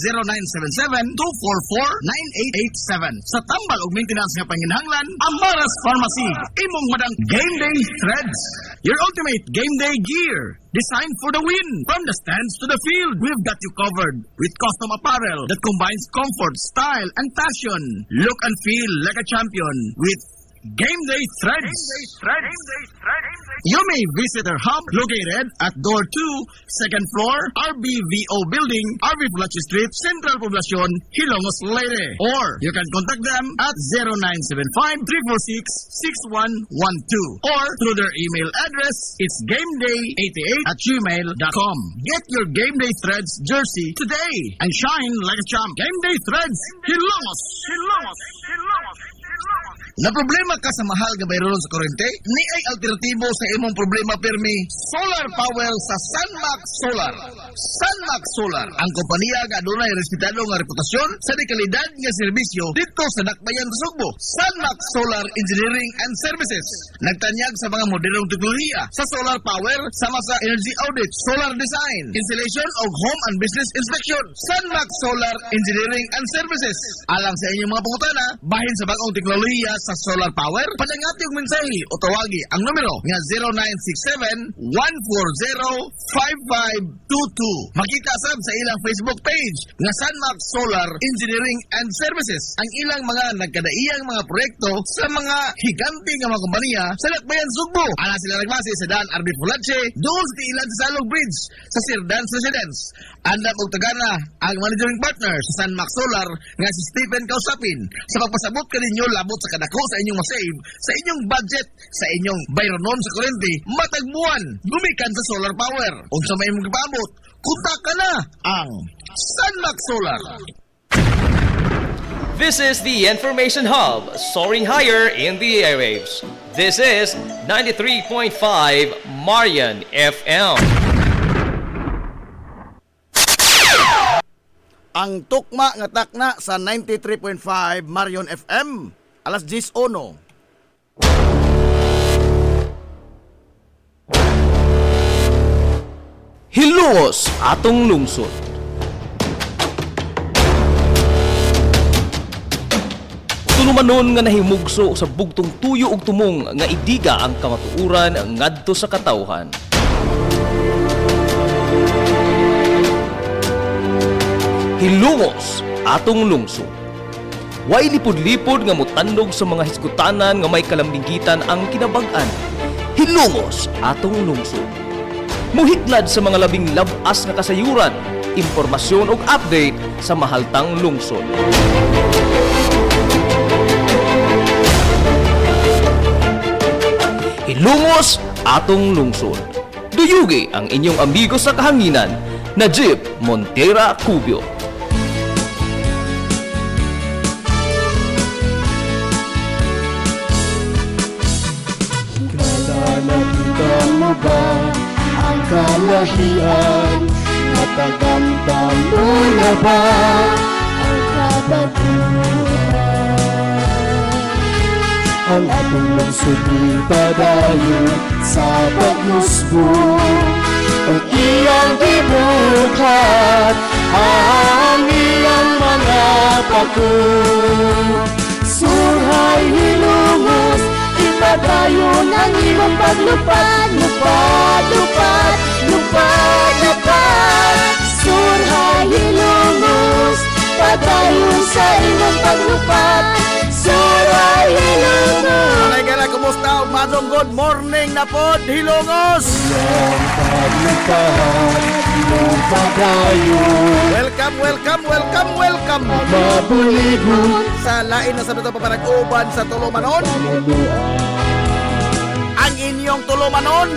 0977-244-9887. Sa tambal ug maintenance nga panginahanglan, ang Maras Pharmacy. Imong madang Game Day Threads. Your ultimate game day gear. Designed for the win. From the stands to the field, we've got you covered with custom apparel that combines comfort, style, and fashion. Look and feel like a champion with Game Day Threads. You may visit our hub located at Door 2, second floor, RBVO Building, RV Pulachi Street, Central Poblacion, Hilongos, Leyte. Or you can contact them at 0975-346-6112. Or through their email address, it's gameday88@gmail.com. Get your Game Day Threads jersey today and shine like a champ. Game Day Threads, Hilongos. Na problema ka sa mahal nga bayron sa kuryente? Ni ay alternatibo sa imong problema pirmi, solar power sa Sunmax Solar. Sunmax Solar, ang kompanya nga adunay respetado nga reputasyon sa dekalidad nga serbisyo dito sa Dakbayan sa Sugbo. Sunmax Solar Engineering and Services. Nagtanyag sa mga modernong teknolohiya sa solar power sama sa energy audit, solar design, installation of home and business inspection. Sunmax Solar Engineering and Services. Alang sa inyong mga pangutana, bahin sa bagong teknolohiya sa solar power, padangati og mensahe o tawagi ang numero nga 0967-140-5522. Makita sab sa ilang Facebook page nga Sunmax Solar Engineering and Services ang ilang mga nagkadaiyang mga proyekto sa mga higante nga mga kompanya sa Dakbayan Sugbo. Ana sila nagbase sa Dan RB Pulache, doon sa ilan sa Salog Bridge sa Sir Dan's Residence. Andam og tagana ang managing partner sa Sunmax Solar nga si Stephen Kausapin sa pagpasabot kaninyo labot sa kadako sa inyong masave sa inyong budget sa inyong bayronon sa kuryente matagbuan gumikan sa solar power. Unsa may imong gipaabot, kontak ka na ang Sunmax Solar. This is the Information Hub, soaring higher in the airwaves. This is 93.5 Marian FM. Ang tukma nga takna sa 93.5 Marion FM. Alas 10:01. Hilongos atong lungsod. Tulumanon nga nahimugso sa bugtong tuyo ug tumong nga idiga ang kamatuuran ngadto sa katawhan. Hilongos atong lungsod. Way lipod-lipod nga mutandog sa mga hiskutanan nga may kalambinggitan ang kinabag-an. Hilongos atong lungsod. Muhiglad sa mga labing labas nga kasayuran, impormasyon ug update sa mahaltang lungsod. Hilongos atong lungsod. Duyugi ang inyong amigo sa kahanginan, Najib Montera Cubio. Nakita mo ba ang kalahian? Natagamdam mo na ba ang kabaguhan? Ang ating lungsod ipadayon sa pagmusbo ang iyang gibuhat, ang iyang mga pako. Surhay Hilongos, ipadayon ang iyong paglupad, lupad, lupad, lupad, lupad. Surhay Hilongos, padayon sa iyong paglupad. Surhay Hilongos. Alay ka na, kumusta? Madong good morning na pod, Hilongos! Iyong paglupad, iyong padayon. Welcome, welcome, welcome, welcome! Mabuligon, Sa lain na sa dito papanag-uban sa Tulumanon, ang inyong tulumanon.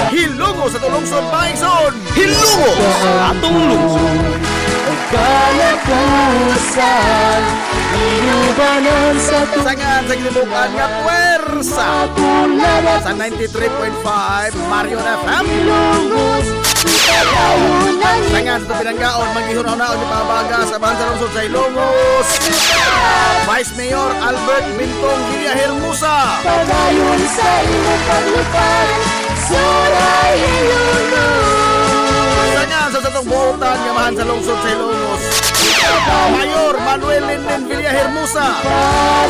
Hilungo sa tulungsod Bison. Hilungo sa atong lungsod. Kalapusan, inubanan sa Sangan sa gilibukan nga puwersa tularan sa 93.5 Marion FM. lungos, ipadayon ang Sangan sa pinanggaon, maghihunaw-naon ni Pabaga sa bahan sa lungsod sa Ilongos. Vice Mayor Albert Bintong Villahermosa. padayon sa imong paglupad, suray hilunod. Sangan sa satong buotan nga mahan sa lungsod sa Ilongos. Mayor Manuel Linen Villahermosa.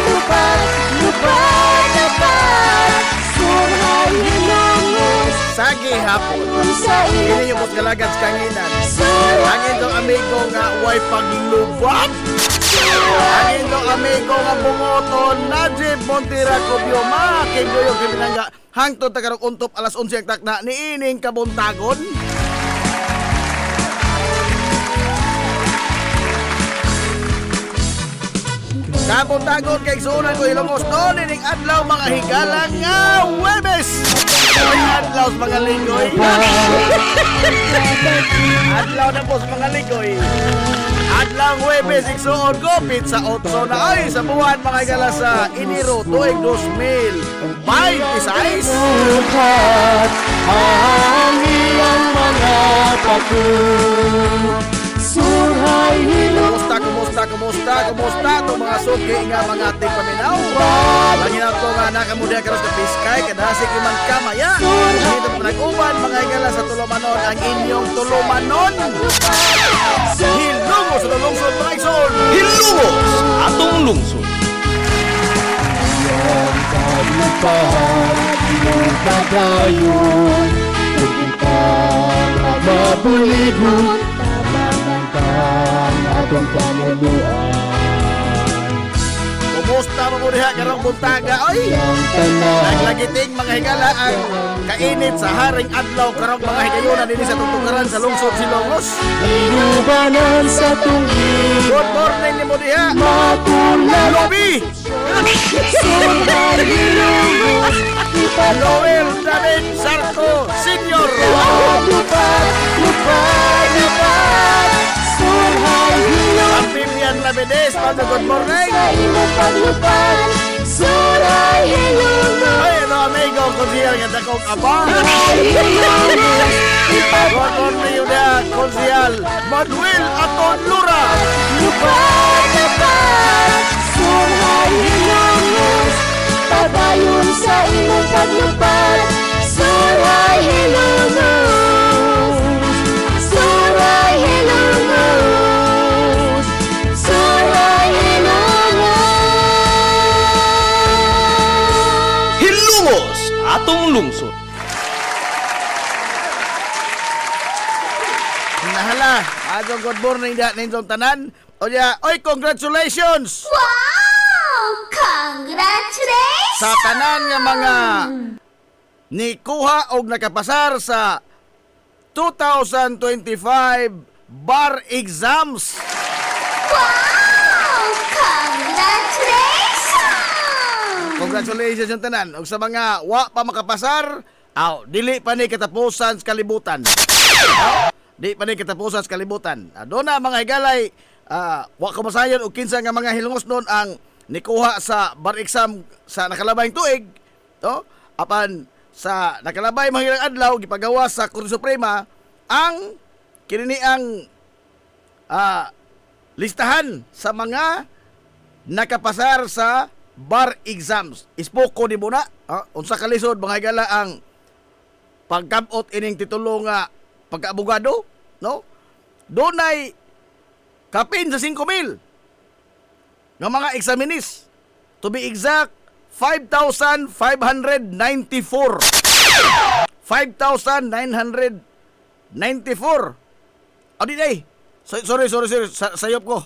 Lupad, lupad, lupad, suray hilunod. Sa gihapon, Sa imong ini yung galagat sa kanginan. suray Ang itong amigo nga way paglubak. Ang itong amigo nga bungoton Najib Montira Cubio makigoyo kibinangga hangtod tagarog untop alas 11 ang takna ni ining kabuntagon. Kabuntagon kay suunan ko Ilongos noon ining adlaw mga higalang nga Huwebes. Ay adlaw sa mga linggoy. Adlaw na po sa mga linggoy. Adlaw Huwebes igsuon gupit sa 8 na ay sa buwan mga higala sa Enero tuig 2026. Sukat ang iyang mga pagod. Suray hilunod. Kumusta itong mga suki nga mga ating paminaw? Langinaw ko nga nakamudya karos na piskay, kadasig iman kamaya. Dito pa nag-uban, mga higala sa tulumanon, ang inyong tulumanon. Hilungo sa lungsod, mga igsoon. Hilungo sa atong lungsod. Ang kalupad, iyong padayon. Kung ikaw mabulibot, tabangan kang atong pamuluan. Kumusta mo mo diha karong buntaga, oy? Ang tanan, Naglagiting mga higala ang kainit sa haring adlaw karong mga higayunan din sa tutugaran sa lungsod Silongos. inubanan sa tungig, Good morning ni mo diha. matularan. Lobby! Suray hilunod, ipadayon. Noel David Sarto Senior. Lupad, lupad, lupad, suray hilunod. Amphibian Labedes, Pando, good morning. Sa imong paglupad, suray hilunod. Ay, ito amigo, konsihal nga dakong abang. Suray hilunod, Good morning yun na, konsihal Manuel Aton Lura. lupad, lupad, suray hilunod. Padayon sa imong paglupad, suray hilunod. Suray hilunod. Suray hilunod. Hilungos atong lungsod. Nahala, adong good morning da ninyong tanan. O diya, oy, congratulations! Wow! Congratulations! Sa tanan nga mga nikuha og nakapasar sa 2025 bar exams. Wow! Congratulations! Congratulations yung tanan. Og sa mga wa pa makapasar, dili pa ni katapusan sa kalibutan. Di pa ni katapusan sa kalibutan. Doon na mga higalay, wa ka masayon og kinsa nga mga hilungos doon ang nikuha sa bar exam sa nakalabayng tuig. To, apan sa nakalabay mga hilang adlaw gipagawa sa Korte Suprema ang kininiang listahan sa mga nakapasar sa bar exams. Ispoko di muna, unsa kalisod mga higala ang pagkabot ining titulo nga pagkaabogado, no? Dunay kapin sa 5,000 nga mga examinees. To be exact, 5,594. 5,994. Adi day. Sorry. Sayop ko.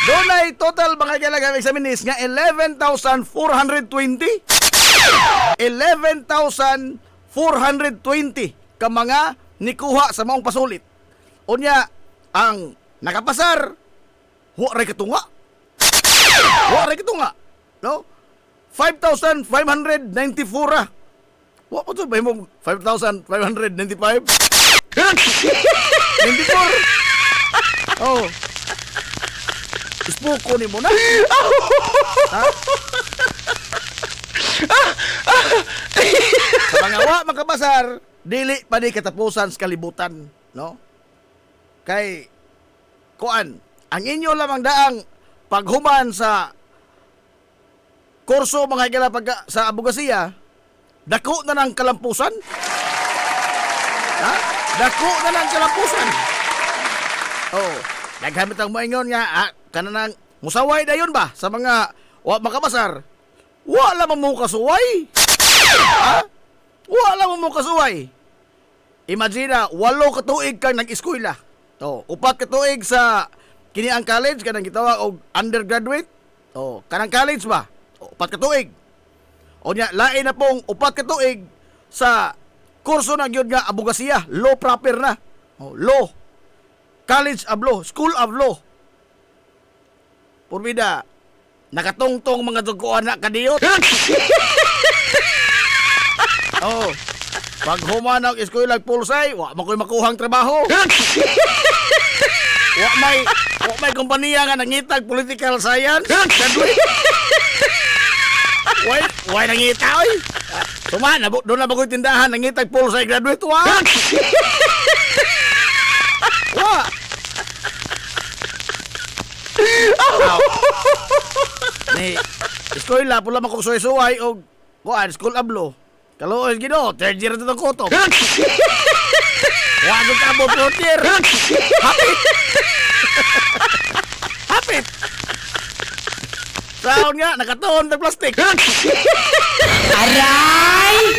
Dunay total mga galagang examinees nga 11,420. 11,420 ka mga nikuha sa maong pasulit. Unya, ang nakapasar, huwag rin katunga. No? 5,594 ah. Wa po to ba mong 5,595? 94. Oh. Ispuko ni mo na. Ha? Sa mga wa makabasar, dili pa di katapusan sa kalibutan, no? Kay kuan, ang inyo lamang daang paghuman sa kurso mga higala sa abogasiya, dako na ng kalampusan. Ha? Dako na ng kalampusan. Oh, naghamit ang moingon nga kanang musaway dayon ba sa mga wa makabasar. Wala man mo kasuway. Ha? Wala man mo kasuway. Imagine 8 ka tuig kang nag-eskwela. Oh, 4 ka tuig sa kini ang college kanang gitawag og undergraduate. Oh, kanang college ba? 4 ka tuig. O nya lain na pong 4 ka tuig sa kurso na gyud nga abogasiya, law proper na. Oh, law. College of Law, School of Law. Purbida, nakatungtong mga duguan na kadiyot. Oh, pag humanag eskwela pulsay, wa mo koy makuhang trabaho. Wa may kompanya nga nangitag political science. Graduate. Why nangita oy? Suma na doon na bagoy tindahan nangitag pulsay graduate wa. Wa. Ni eskwela pula man kog suway-suway og kuan school of law. Kaluoy gido, third year to kotom. Wa jud ka mo fourth year. Hapit. Hapit. Saon nga nakatuon ng plastic. Aray!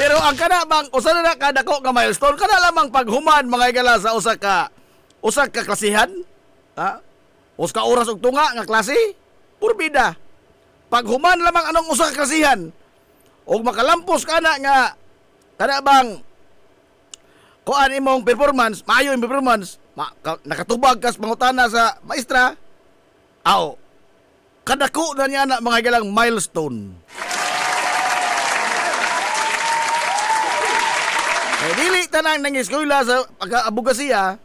Pero ang kana bang usa na kadako nga milestone kana lamang paghuman mga igala sa usa ka klasihan. Ha? Us ka oras og tunga nga klase. Purbida. Paghuman lamang anong usa ka klasihan. Og makalampos kana nga kana bang kuan imong performance, maayo imong performance, nakatubag kas pangutana sa maestra. Aw. Kadako na niya na mga igalang milestone. Eh, dili tanang nang eskwela sa pag-abogasiya,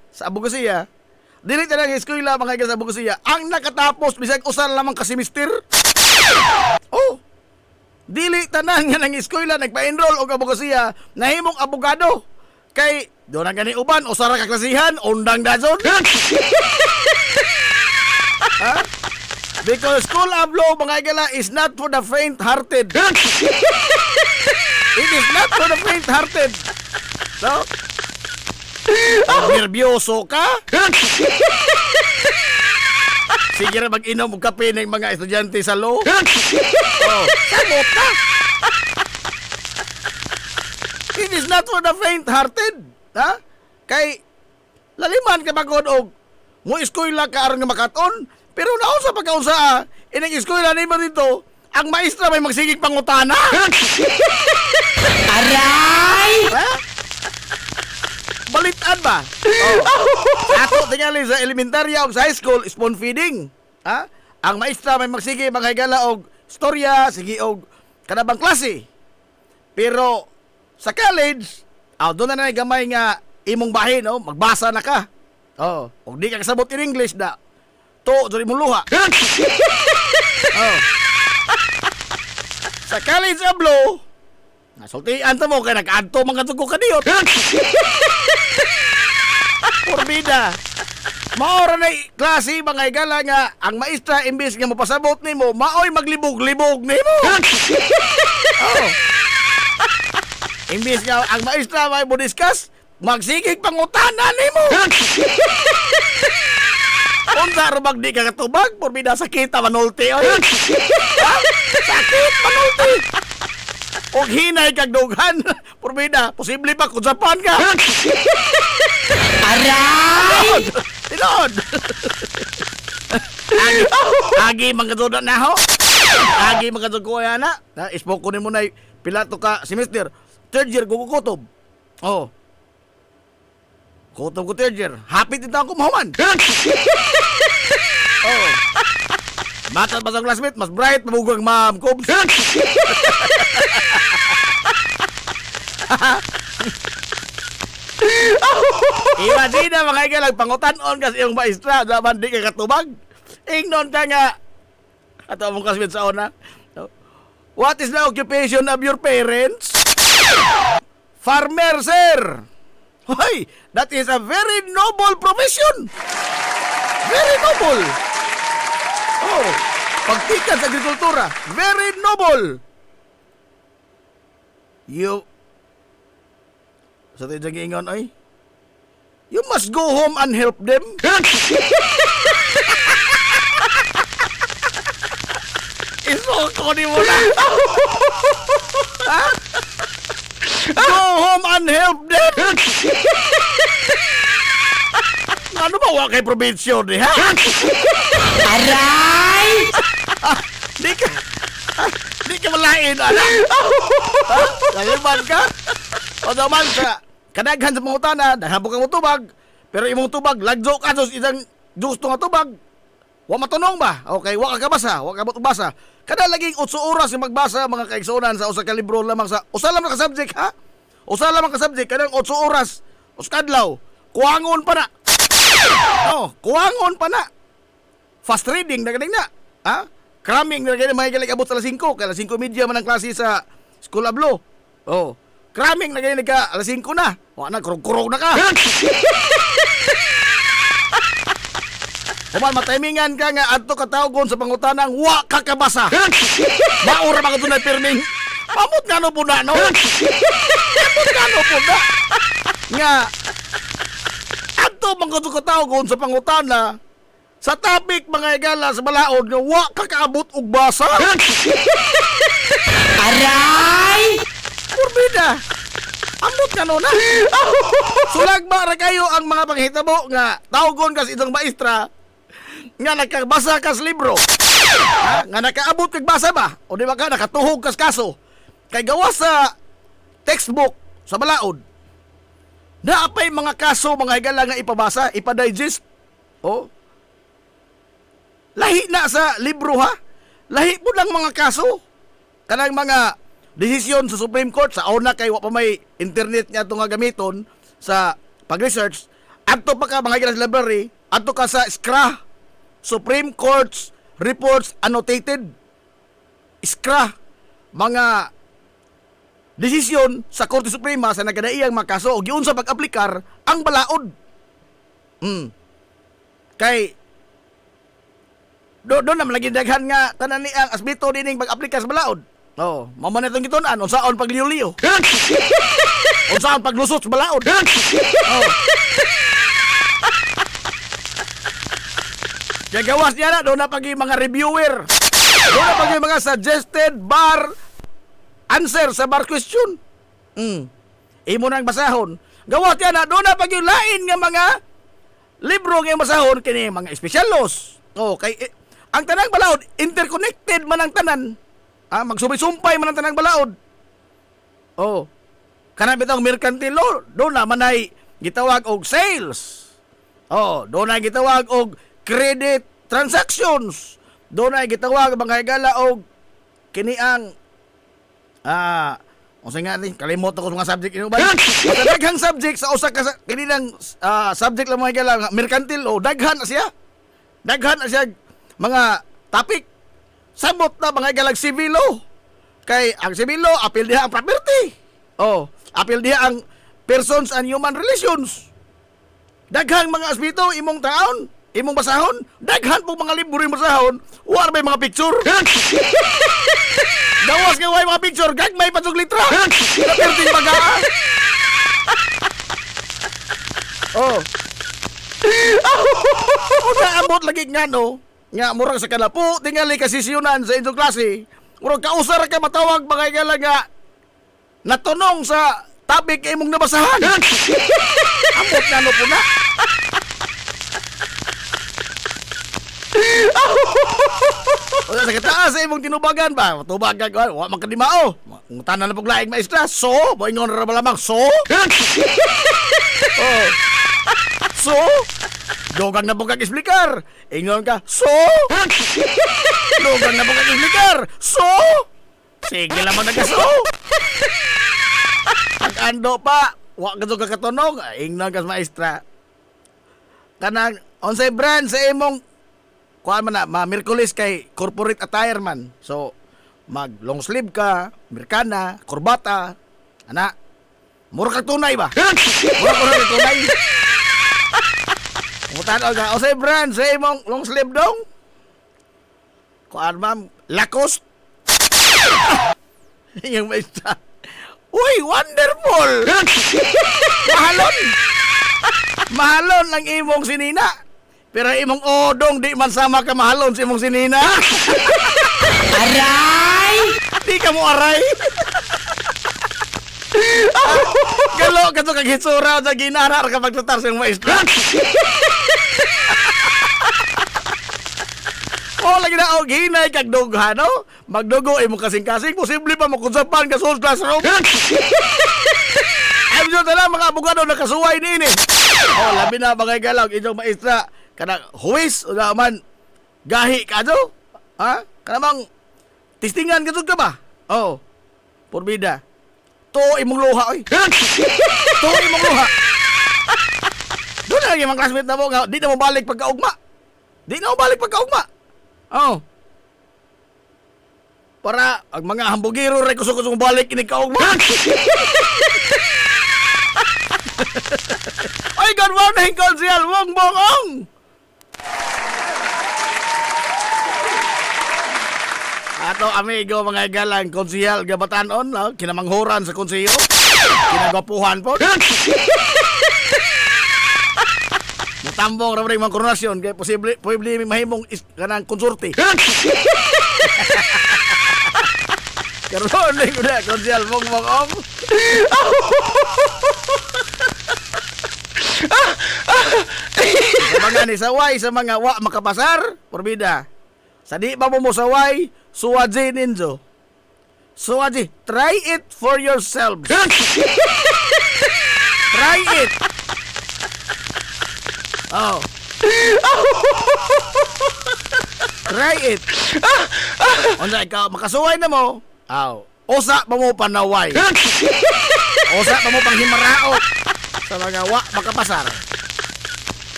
dili tanang eskwela mga higal sa abogasiya, ang nakatapos bisag usa lamang ka semester. Oh. Dili tanang nga nang eskwela nagpa-enroll og abogasiya, nahimong abogado. Kay do na gani uban usa ra ka klasihan, undang dazon. Ha? Because school of law mga higala is not for the faint-hearted. It is not for the faint-hearted. No? Nervyoso ka? Sige na mag-inom og kape ng mga estudyante sa law. Oh, sabot na. It is not for the faint-hearted. Ha? Kay laliman ka magod og mo eskwela ka aron nga makaton, pero naunsa pagkaunsa inang eskwela nimo dito, ang maestra may magsigig pangutana. Aray! Ha? Balitan ba? Oh. Ato tingali sa elementarya o sa high school, spoon feeding. Ha? Ang maestra may magsige mga higala og storya, sige og kanabang klase. Pero sa college, doon na gamay nga imong bahin, no? Magbasa na ka. Oh, og di ka kasabot in English da. To, diri mo luha. Oh. Sa college of law, nasultian ta mo kay nag-adto mga tugo kadiyot. Purbida. Maora na klase mga igala nga ang maestra imbis nga mapasabot nimo, maoy maglibog-libog nimo. Oh. Imbis nga ang maestra may mo discuss, magsigig pangutana nimo. Unsa ro di ka katubag, purbida sakit manulti oy. Sakit manulti. Og hinay kag dughan, purbida, posible pa kung Japan ka. Aray! Tinod! Agi mga duda na ho. Agi mga duda na. Ispoke ko ni mo na pilato ka semester. Third year, gugukutob. Oh. Kutob ko third year. Hapit ito ako mahuman. Oh. Matat pa sa classmate, mas bright, mabugang ma'am, Cubs. Imagine na mga ikalag, pangutan-on kasi yung maestra, daman di ka katubag. Ingnon ka nga. Ato mong classmate sa una. What is the occupation of your parents? Farmer, sir. Hoy, that is a very noble profession. Very noble. Oh, pagtikan sa agrikultura, very noble. You, sa tayo dyan ingon, ay, you must go home and help them. Isoko ni mo na. Ha? Go home and help them. Ano ba wa kay probinsyon eh, ha? Aray! Di ka malain, anak. Ha? Naliman ka? O naman ka, kadaghan sa mga utana, naghapok ang tubag, pero imong tubag, lagjo ka sa isang gusto nga tubag. Wa matunong ba? Okay, wa ka kabasa, wa ka basa. Kada laging 8 oras yung magbasa mga kaigsunan sa usa ka libro lamang sa usa lamang ka subject, ha? Usa lamang ka subject kadang 8 oras. Uskadlaw, kuwangon pa na. Oh, kuwangon pa na. Fast reading na ganing na. Ha? Cramming na ganing may galing abot sa alas 5, kaya alas 5:30 man ang klase sa School of Law. Oh, cramming na ganing ka alas 5 na. Wa na kurog na ka. Kuman matimingan ka nga adto ka tawgon sa pangutanang wa ka kabasa. Maura mga tunay pirming. Pamot nga no po na, no? Pamot nga no po na. Nga, adto mga ka tawgon sa pangutana sa topic mga igala sa balaod nga wa ka kaabot og basa. Aray! Purbida. Amot nga no na. Sulagba ra kayo ang mga panghitabo nga tawgon ka sa isang maestra nga nagkabasa kas libro. Ha? Nga nakaabot kag basa ba? O di ba ka nakatuhog kas kaso? Kay gawa sa textbook sa balaod. Naapay mga kaso mga higala nga ipabasa, ipadigest. O. Lahi na sa libro ha. Lahi po lang mga kaso. Kanang mga desisyon sa Supreme Court sa una kay wa pa may internet nga nga gamiton sa pag-research. Adto pa ka mga higala sa library, adto ka sa SCRA. Supreme Court's Reports Annotated. Iskra, mga desisyon sa Korte Suprema sa nagkadaiyang mga kaso o giun sa pag-aplikar ang balaod. Kay doon naman lagi daghan nga tanan ni ang asbito dining pag-aplikar sa balaod. Oh, mamo na itong gitunan unsaon pagliyo-liyo. Unsaon paglusot sa balaod. Oh. Gagawas niya na, doon na pag mga reviewer. Doon na pag mga suggested bar answer sa bar question. Imo nang basahon. Gawas niya na, doon na pag lain nga mga libro nga basahon, kini mga special laws. Oh, kay, ang tanang balaod, interconnected man ang tanan. Magsubay-sumpay man ang tanang balaod. Oh, kanang bitang mercantile law, doon na manay gitawag og sales. Oh, doon na gitawag og credit transactions. Doon ay gitawag mga higala og kiniang unsa nga ni kalimot ko nga subject ino ba? Daghang subject sa usa ka kinilang subject lang mga higala merkantil o daghan na siya. Daghan na siya mga topic. Sabot na mga higala civil law. Kay ang civil law apil diha ang property. Oh, apil diha ang persons and human relations. Daghang mga asbito imong taon imong basahon, daghan po mga libro imong basahon, war may mga picture. Dawas nga way mga picture, gagmay pa sug litra. Perting bagaa. Oh. Naabot lagi nga no, nga murag sa kalapo, tingali kasisyonan sa inyong klase. Murag kausar ka matawag mga igala nga natunong sa topic imong nabasahan. Ambot na no po na. O sa kataas sa imong tinubagan ba? Tubagan ka, wa man kadimao. Ang tanan na paglaing maestra, so, moingon ra ba lamang, so? Oh. So? Dogang na pagkag-explicar. Ingon ka, so? Dugang na mo kang implicar. So? Sige lang man nagkaso. Ang ando pa, wa ka to kakatunog, ingnan kas maestra. Kanang, onsay brand sa imong, kuhaan man na, ma-Merkulis kay corporate attire man. So, mag long sleeve ka, Amerikana, korbata, ana, mura kang tunay ba? Mura kang tunay. Mutan o ka, onsay brand sa imong long sleeve dong? Kuhaan ma'am, Lacoste. Yung maestra. Uy, wonderful! Mahalon! Mahalon ang imong sinina. Pero imong odong di man sama ka mahalon sa imong sinina. Aray! Di ka mo aray. Galo ka to kag hitsura sa ginara ka pagtutar sa imong maestra. O lagi na og hinay kag dugha no? Magdugo imo kasing-kasing posible pa makunsapan ka sa classroom. Ay mo tala mga abogado nakasuway niini. Oh labi na bagay galag inyong maestra kana huwis o man gahi ka do? Ha? Kana mang tistingan ka ka ba? Oh. Porbida. To imong luha oy. To imong luha. Doon na yung mga classmate na mo nga di na mo balik pagkaugma. Di na mo balik pagkaugma. Oh. Para ang mga hambugiro ray kusog-kusog balik ini kaog mo. Ay, good morning, Konsyal Wong Bongong. Ato amigo mga galang konsyal gabatanon, no? Kinamanghuran sa konseyo. Kinagapuhan po. Tambong ra rin mga koronasyon kaya posible mahimong kanang konsorte. Karon ko na konsyal mong mong. Sa mga ni saway sa mga wa makapasar, porbida. Sa di ba mo saway, suwaji ninjo. Suwaji, try it for yourselves. Try it. Oh. Try it. Onda ikaw makasuway na mo. Aw. Usa pa mo panaway. Usa pa mo panghimaraot sa mga wa makapasar.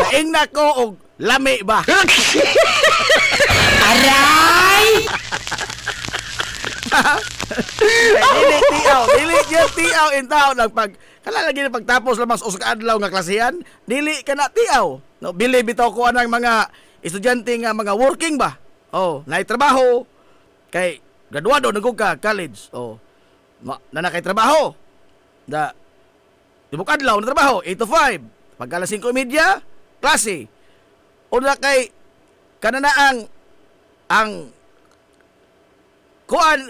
Naing na ko og lami ba? Aray! Dili tiaw in town pag kala lagi na pagtapos lamang sa usa ka adlaw nga klasihan, dili ka na tiaw. No, bili bitaw ko anang mga estudyante nga mga working ba. Oh, naay trabaho kay graduado nagug ka college. Oh. Na nakay trabaho. Da tibok adlaw na trabaho 8 to 5. Pag alas 5:30 klase. Una kay kanana ang kuan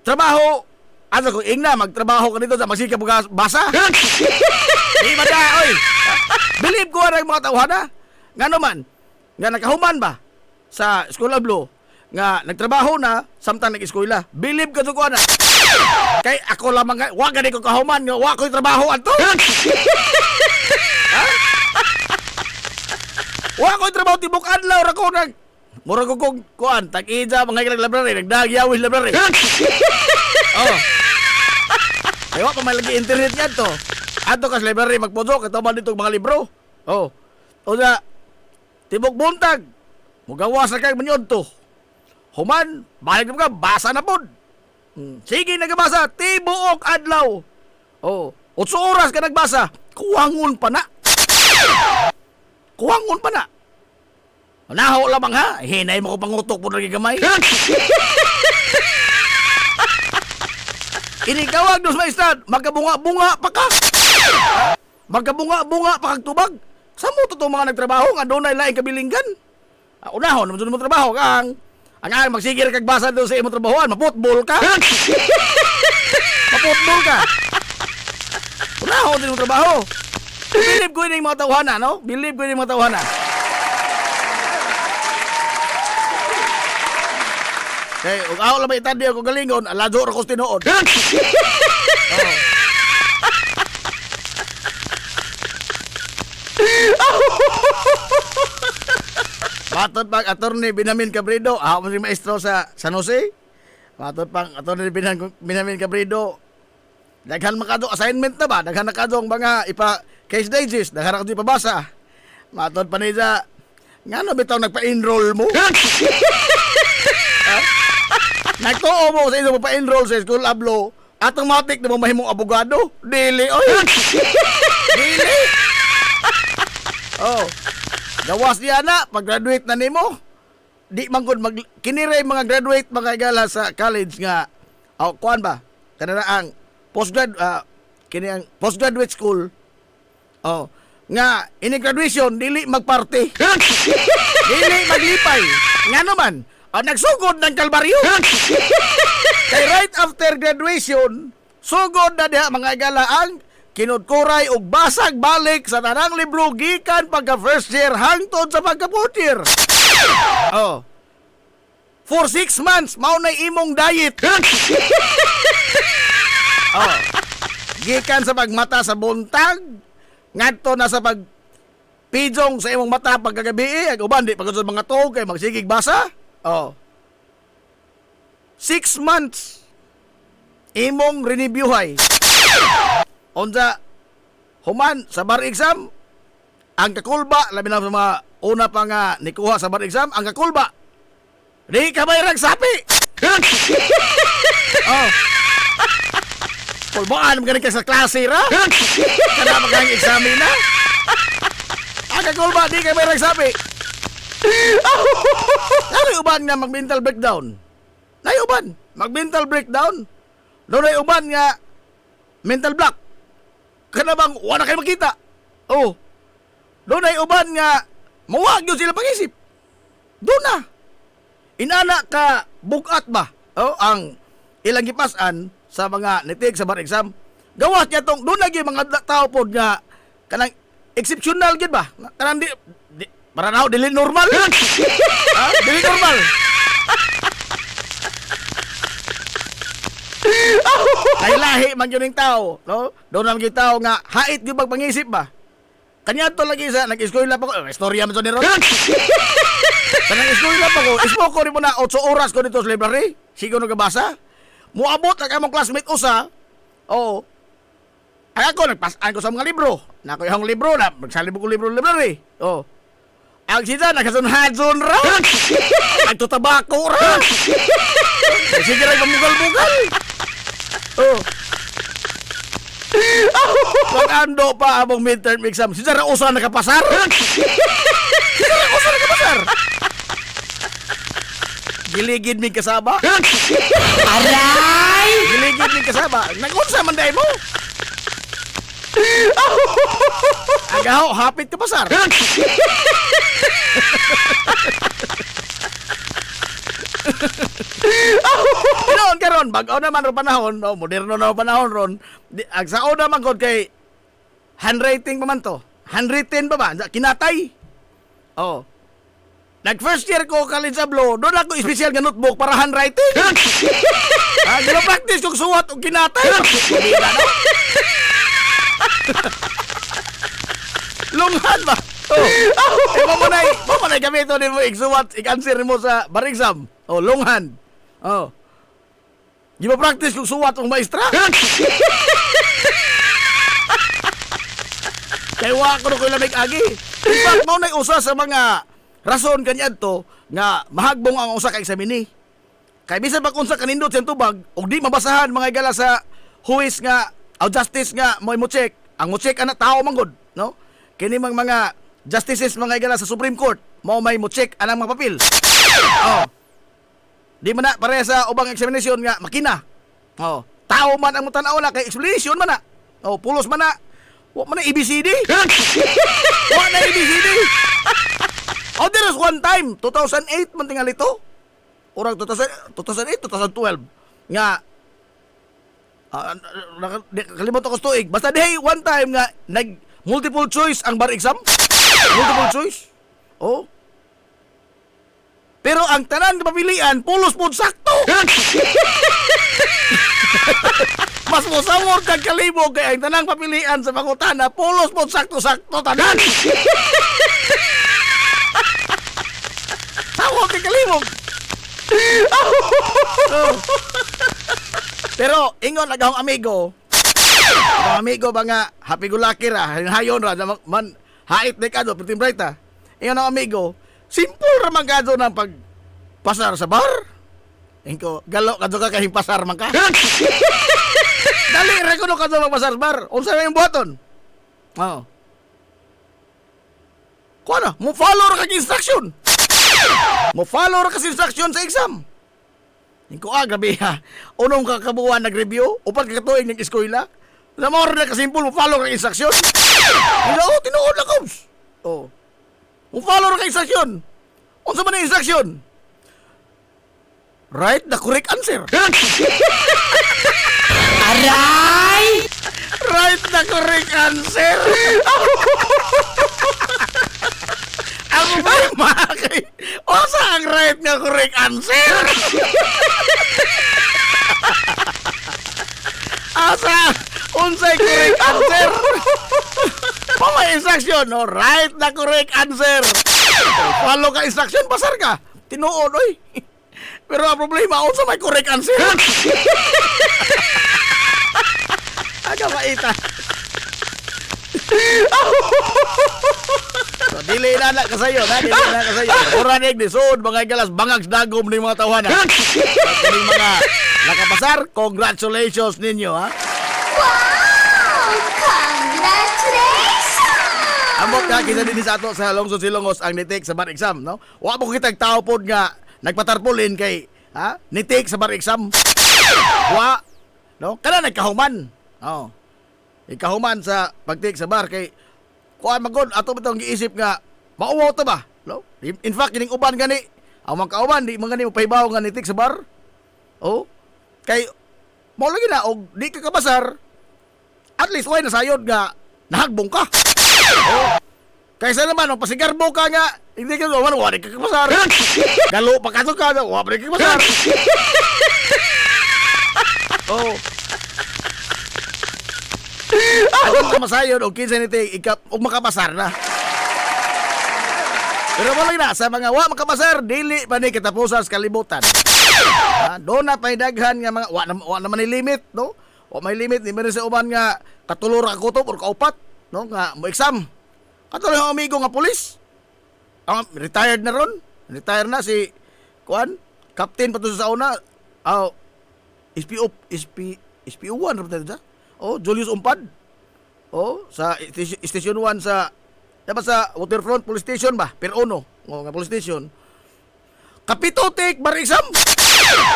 trabaho ano ko ingna magtrabaho ka dito sa masikap basa. Di ba da oy? Believe ko ang mga tawhana. Ngano man nga nakahuman ba sa School of Law nga nagtrabaho na samtang nag-eskwela. Believe ka to ko na. Kay ako lamang wa gani ko kahuman nga wa ko trabaho ato. Ha? Wa ko trabaho tibok adlaw ra ko nag mura ko kung kuan tag-ija mga ilang library nagdagyawis library. Oh. Ayaw pa may lagi internet niya to. Ato kas library magpodok ito man dito mga libro. Oh. O na tibok buntag. Mugawas na kay manyod to. Human, balik na ka, basa na pod. Sige nagabasa, tibuok adlaw. Oh, 8 oras ka nagbasa. Kuwangon pa na. Kuwangon pa na. Naho lamang ha, hinay mo ko pangutok po naging gamay. Inikawag dos maestad, magkabunga-bunga pa ka. Magkabunga-bunga pa kag tubag. Sa mo to mga nagtrabaho nga doon ay laing kabilinggan. Unahon, naman mo trabaho kang ang magsigir kag basa doon sa imong trabahoan, maputbol ka. Maputbol ka. Unahon din mo trabaho. Believe ko yung mga tawhana, no? Believe ko yung mga tawhana. Okay, kung ako lang may itandi ako galingon, aladyo ako tinuod. Matod pang Attorney Binamin Cabrido, ako si maestro sa San Jose. Matod pang Attorney Binamin Cabrido, daghan makado assignment na ba? Daghan nakado ang mga case digest, daghan nakado ipabasa. Matod pa niya, ngano bitaw nagpa-enroll mo? Nagtuo mo sa inyo pa-enroll sa school of law, automatic na mo mahimong abogado? Dili, oy! Dili! Oh, gawas niya na, pag-graduate na nimo. Di man gud kiniray mga graduate mga igala sa college nga, kuan ba? Kanana ang kini ang postgraduate school. Oh, nga ini graduation dili magparty. Dili maglipay. Nga naman, nagsugod ng kalbaryo. Kay right after graduation, sugod na diha mga igala ang kinudkuray og basag balik sa tanang libro gikan pagka first year hangtod sa pagka fourth year. Oh. For 6 months mao na imong diet. Oh. Gikan sa pagmata sa buntag ngadto na sa pidong sa imong mata pagkagabi ag uban di pagod mga tuog kay magsigig basa. Oh. 6 months imong rinibyuhay. Unsa human sa bar exam ang kakulba labi na sa mga una pa nga nikuha sa bar exam ang kakulba di ka may ragsapi. Oh. Kulbaan magaling ka sa klase ra. Kana magaling examen na. Ang kakulba di ka may ragsapi. Nari uban nga mag-mental breakdown. Nari uban mag-mental breakdown. Doon uban nga mental block. Kana bang wala kayo makita? Oh. Doon ay uban nga mawag yun sila pag-isip. Doon na. Inana ka bukat ba? Oh, ang ilang gipasan sa mga nitig sa bar exam. Gawas niya tong doon lagi mga tao pod nga kanang exceptional gid ba? Kanang di para na dili normal. Ha? Dili normal. Lahi man yun yung tao, no? Doon naman yung tao nga, hait yung pagpangisip ba? Kanya to lagi sa, nag-eskwela pa ko, istorya mo to ni Ron. Sa nag-eskwela pa ko, ismoko rin mo na 8 oras ko dito sa library, sigo nagabasa. Muabot ang among classmate usa, oo. Ay ako, nagpasan ko sa mga libro. Nako yung libro na, magsalibog ko libro library, oo. Ang sida, nakasunhadson ra. Nagtutabako ra. Sige rin pamugal-mugal. Oh. Pag-ando pa among midterm exam, si Sara usa nakapasar. Si Sara usa nakapasar. Giligid mi kasaba. Aray! Giligid mi kasaba. Nag-unsa man day mo? Agaw, hapit ka pasar. Noon karon bag-o naman ro panahon, no, moderno na panahon ron. Ag sao naman gud kay handwriting pa man to. Handwritten pa ba? Kinatay. Oh. Nag first year ko college of law, doon ako special nga notebook para handwriting. Dilo practice kung suwat og kinatay. Lunghan ba? Oh. Mo manay gamito din mo igsuwat, i-answer mo sa bar exam. Oh, lunghan. Oh. Di ba practice kung suwat ang maestra? Kaya wa ko na ko lamig agi. In fact, mao na usa sa mga rason kanya to nga mahagbong ang usa ka eksamini. Kay bisan pag unsa kanindot sa tubag og di mabasahan mga igala sa huwis nga o justice nga mo check. Ang mo check ana tao manggod, no? Kini mga justices mga igala sa Supreme Court mo may mo check anang mga papel. Oh. Di man na pare sa ubang examination nga makina. Oh, tao man ang mutanaw na kay explanation man na. Oh, pulos man na. Wa man na ABCD. Wa na ABCD. Oh, there was one time 2008 man tingali to. Urang 2008, 2012 nga kalimutan ko tuig. Basta day one time nga nag multiple choice ang bar exam. Multiple choice. Oh. Pero ang tanan nga papilian, pulos po sakto. Mas musawor kag kalibog kay ang tanang papilian sa pangutana, pulos po sakto-sakto tanan. kalimog. Oh. Pero ingon agahong amigo. Ang amigo ba nga happy go lucky ra, hayon ra man hait de kado puting bright ha. Ingon ang amigo, simple ra man kado ng pag pasar sa bar. Ingko galo kadto ka kahing pasar man ka. Dali ra kuno kadto magpasar sa bar. Unsa may buhaton? Oh. Kuana, mo follow ra kag instruction. Mo follow ra kag instruction sa exam. Ingko grabe ha. Unong ka kabuan nag-review, upat ka tuig nag-eskwela. Na mo ra kasimple mo follow kag instruction. Tinuod lang Cobbs. Oh. Mo follow ra kag instruction. Unsa man ang instruction? Write the correct answer. Aray! Write the correct answer. Ang problema kay osa ang right nga correct answer. Asa unsay correct answer? Pama instruction, no? Write the correct answer. Follow ka instruction, pasar ka. Tinuod, oy. Pero ang problema, unsa may correct answer? Aga maita. So, dili na kasayo, na dili na kasayo. Oranig ni sud mga galas bangag dagom ni mga tawanan. Kini mga nakapasar, congratulations ninyo ha. Wow! Congratulations! Ambot ka kita din sa ato sa Lungsod Silongos ang nitik sa bar exam, no? Wa mo kitag tao pod nga nagpatarpulin kay nitik sa bar exam. Wa, no? Kana nagkahuman. Oh. Ikahuman sa pagtik sa bar kay kuan magod ato bitong giisip nga mauwaw ta ba, no? In fact kining uban gani ang mga kauban di man gani mo pahibaw nga nitik sa bar. Oh. Kay mo lagi na og di ka kabasar. At least way nasayod nga nahagbong ka. Oh. Kaysa naman ang pasigarbo ka nga hindi ka naman wala ka kabasar. Galo pa ka to ka wala ka kabasar. Oh. Ako ka masayod o kinsa niti og makapasar na. Pero wala na sa mga wa makapasar dili pa ni katapusan sa kalibutan. Doon na pay daghan nga mga wa naman ni limit, no? O may limit ni meron sa uban nga katulor ka kutob or kaupat, no? Nga mo exam. Katulor ang amigo nga pulis. Retired na ron. Retired na si kuan, captain pa to sa una. SPO1 ra ta. Oh, Julius Umpad. Oh, sa Station 1 sa dapat sa Waterfront Police Station ba? Perono. Oh, nga police station. Kapito take bar exam.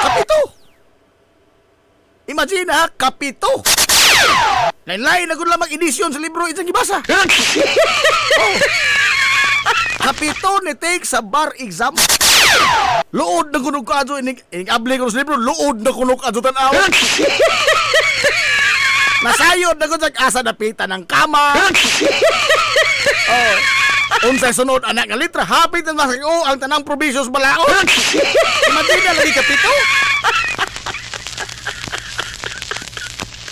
Kapito. Imagine ha, kapito. Lain-lain na gud lang mag-edisyon sa libro isang gibasa. Oh. Kapito ni take sa bar exam. Luod na kunog ka adto ining able ko sa libro, luod na kunog adto tan-aw. Nasayod na ko sa asa napita ng kama. Oh. Unsay sunod anak nga litra, hapit na masako ang tanang provisions balaod. Imagine na lagi kapito.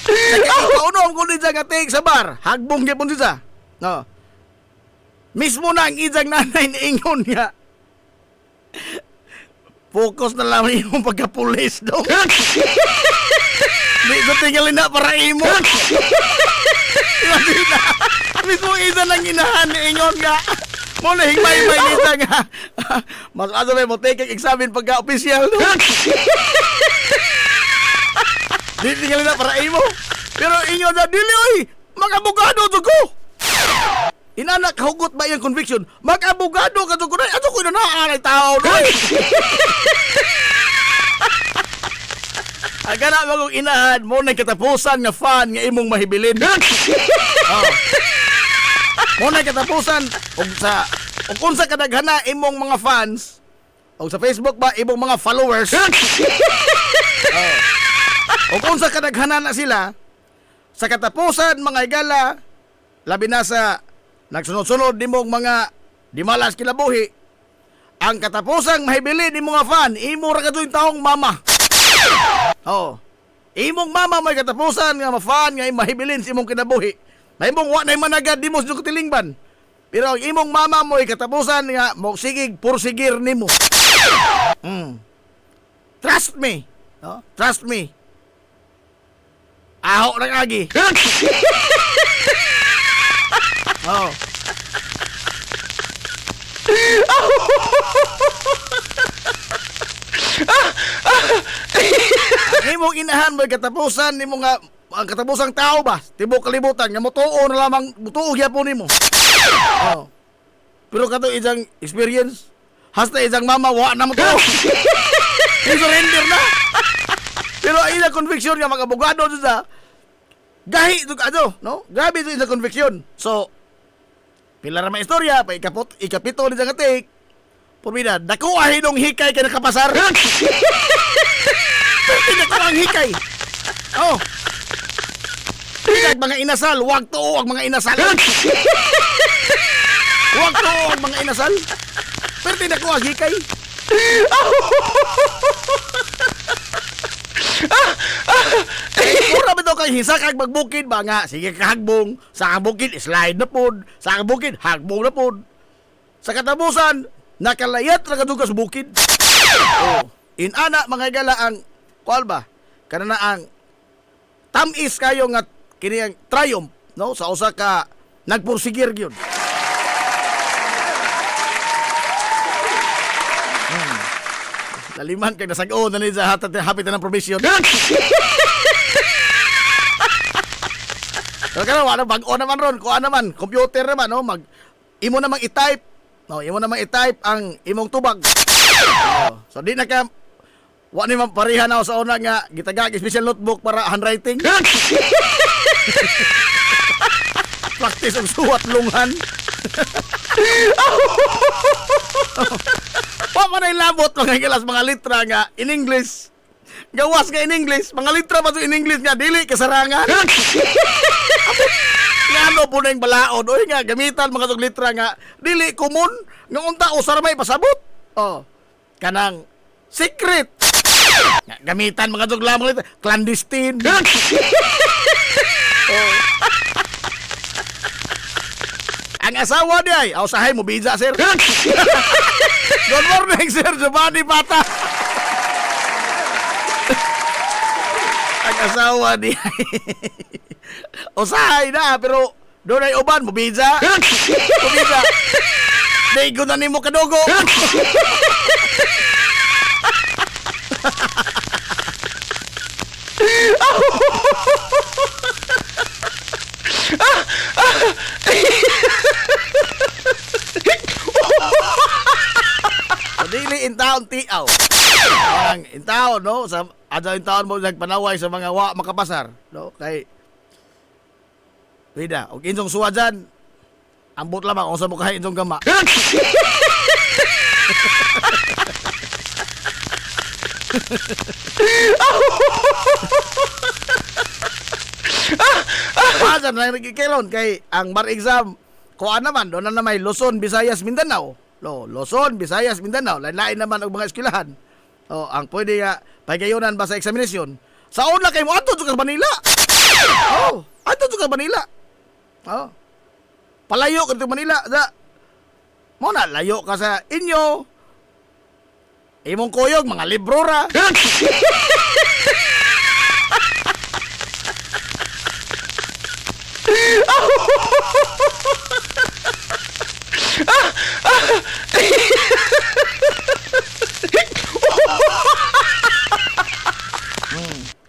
Kaunom ko din sa katig sa bar, hagbong gyapon siya. No. Mismo na ang ijang nanay ni ingon nga. Focus na lang yung pagka-pulis daw. Di ko tinggalin na para imo. Imagine na. Mismo isa lang inahan ni ingon nga. Mo na higmay-may nita nga. Mas aso may mo take examine pagka-opisyal. No? Di tinggalin na para imo. Pero ingon na, dili oy, mag-abogado to ko. Inanak hugot ba yung conviction? Mag-abogado ka to ko na. Ato ko na naaanay tao. No? Aga na magong inahan mo na katapusan nga fan nga imong mahibilin. Oh. Mo na katapusan og unsa kadaghana imong mga fans og sa Facebook ba imong mga followers. Oh. Og unsa kadaghana na sila sa katapusan mga igala labi na sa nagsunod-sunod nimong mga dimalas kilabuhi. Ang katapusang mahibilin imong mga fan imo ra kadtong taong mama. Oh. Imong mama may katapusan nga mafan nga mahibilin sa imong kinabuhi. Na imong wa nay managad dimos sa tilingban. Pero ang imong mama mo katapusan nga mo sigig pursigir nimo. Trust me. No? Trust me. Aho lang agi. Oh. Ang imong inahan mo katapusan nimo nga ang katapusang tao ba tibok kalibutan nga motuo na lamang motuo gyapon nimo. Oh. Pero kato isang experience hasta isang mama wa na mo to. I-surrender na. Pero ay na conviction nga mga abogado sa gahi to ano, no? Grabe to isang conviction. So pila ra may istorya pa ikapito ni sa katik. Pumina, dako ahinong hikay kay nakapasar. Pero dako ang hikay. Oh. Pinag mga inasal, wag to ang mga inasal. Wag to ang mga inasal. Pero dako ang hikay. Mura ba ito kay hisakag magbukid ba nga? Sige kahagbong, sa bukid slide na pod, sa bukid hagbong na pod. Sa katapusan, nakalayat na kadugay sa bukid. Oh, inana mga gala ang kual ba? Kana na ang tamis kayo nga kini ang triumph no sa usa ka nagpursigir gyud. Laliman kay nasag-o na ni sa hapit na ng provision. Pero kana wala bag-o naman ron, kuan naman, computer naman no, imo namang i-type. No, imo namang i-type ang imong tubag. So di na ka wa ni man pareha na sa una nga gitagag special notebook para handwriting. Practice ang suwat lunghan. Pa man ay labot mga gilas mga litra nga in English. Gawas nga in English, mga litra pa to in English nga dili kasarangan. Nga ano po na yung balaod. Oy nga, gamitan mga tog litra nga. Dili, common. Nga unta, usar may pasabot. Oh, kanang secret. Nga, gamitan mga tog lamang litra. Clandestine. Oh. Ang asawa di ay, usahay mo, biza, sir. Good morning, Sir Giovanni Pata. Ang asawa di ay. Usahay na, pero doon ay uban, mubiza. Mubiza. Daigo na ni mo kadugo. Dili in taon tiaw. Ang in taon no sa adto in taon mo nagpanaway sa mga wa makapasar no kay Wida, og insong suwa dyan, ambot lamang kung sa mukha insong gama. Pasan na nagkikaroon kay ang bar exam, kuha naman, doon na may Luzon, Visayas, Mindanao. Luzon, Visayas, Mindanao. Lain-lain naman ang mga eskwelahan. Ang pwede nga, pagayunan ba sa examination? Sa una kay mo, ato ka Manila. Ato ka Manila. Palayo ka sa Manila. Mo na, layo ka sa inyo. Imong koyog, mga libro ra.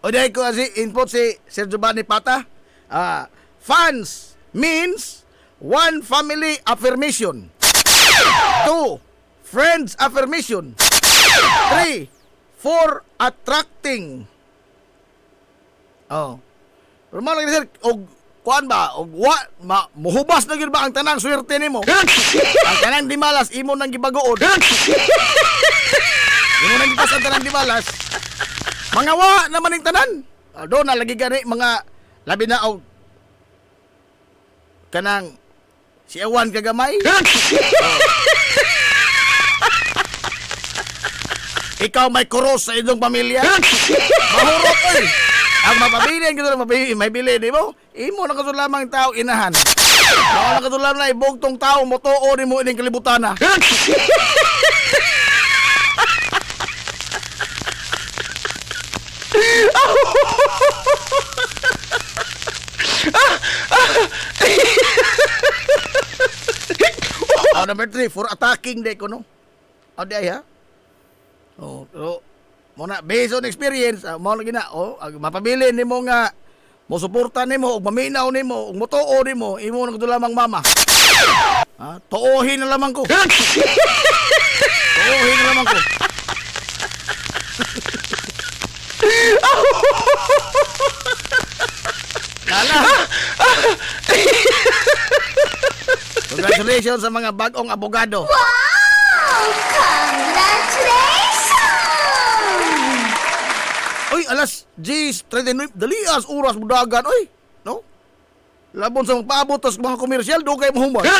O dahil ko si input si Sir Giovanni Pata. Fans means one family affirmation. 2. Friends affirmation. 3. For attracting. Pero malaki sir, og kuan ba, og muhubas na gyud ba ang tanang swerte nimo? Ang tanang di malas imo nang gibagoon. Imo nang gipas ang tanang di malas. Mga wa naman ning tanan. Do na lagi gani mga labi na og kanang si Ewan kagamay. Ikaw may kuros sa inyong pamilya. Mahurot oy. Ang mapabilin gito may bilin mo. Imo na kaso lamang tao inahan. Mga nakatulang na ibugtong tao mo tuo ni mo ining kalibutan na. Number 3, for attacking day ko, no? Di ay, ha? Pero, muna, based on experience, mo lagi na, mapabili ni mo nga, mo suporta ni mo, maminaw ni mo, mutuo ni mo, imo nang lamang mama. Tuohin na lamang ko. Tuohin na lamang ko. Lala. Congratulations sa mga bagong abogado. Wow! Congratulations! Uy, alas 10:39, dalias oras mudagan, oy. No? Labon sa magpaabot tas mga komersyal, do kay mahumay. Ano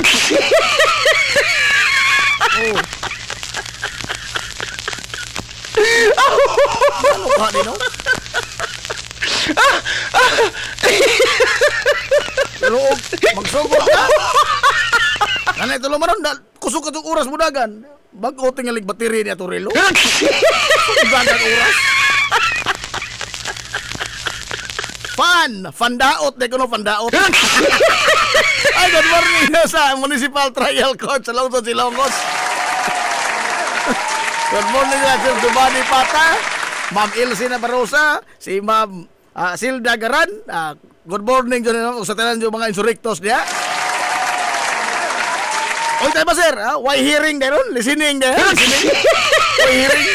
ka din, no? Pero magsugod ka. Nanay tulo maron, kusog ka itong oras mudagan. Bago tingalig bateri ni Aturelo. Mudagan oras. Fandaot, de kuno fandaot. Ay, good morning na sa Municipal Trial Court sa Luzon, Silongos. Good morning na Sir Giovanni Pata, Ma'am Elsie Nabarosa, si Ma'am Silda Garan. Good morning dyan sa tanan yung mga insurrectos niya. Oy, tayo ba, sir? Why hearing deron? Listening deron? Listening? Why hearing?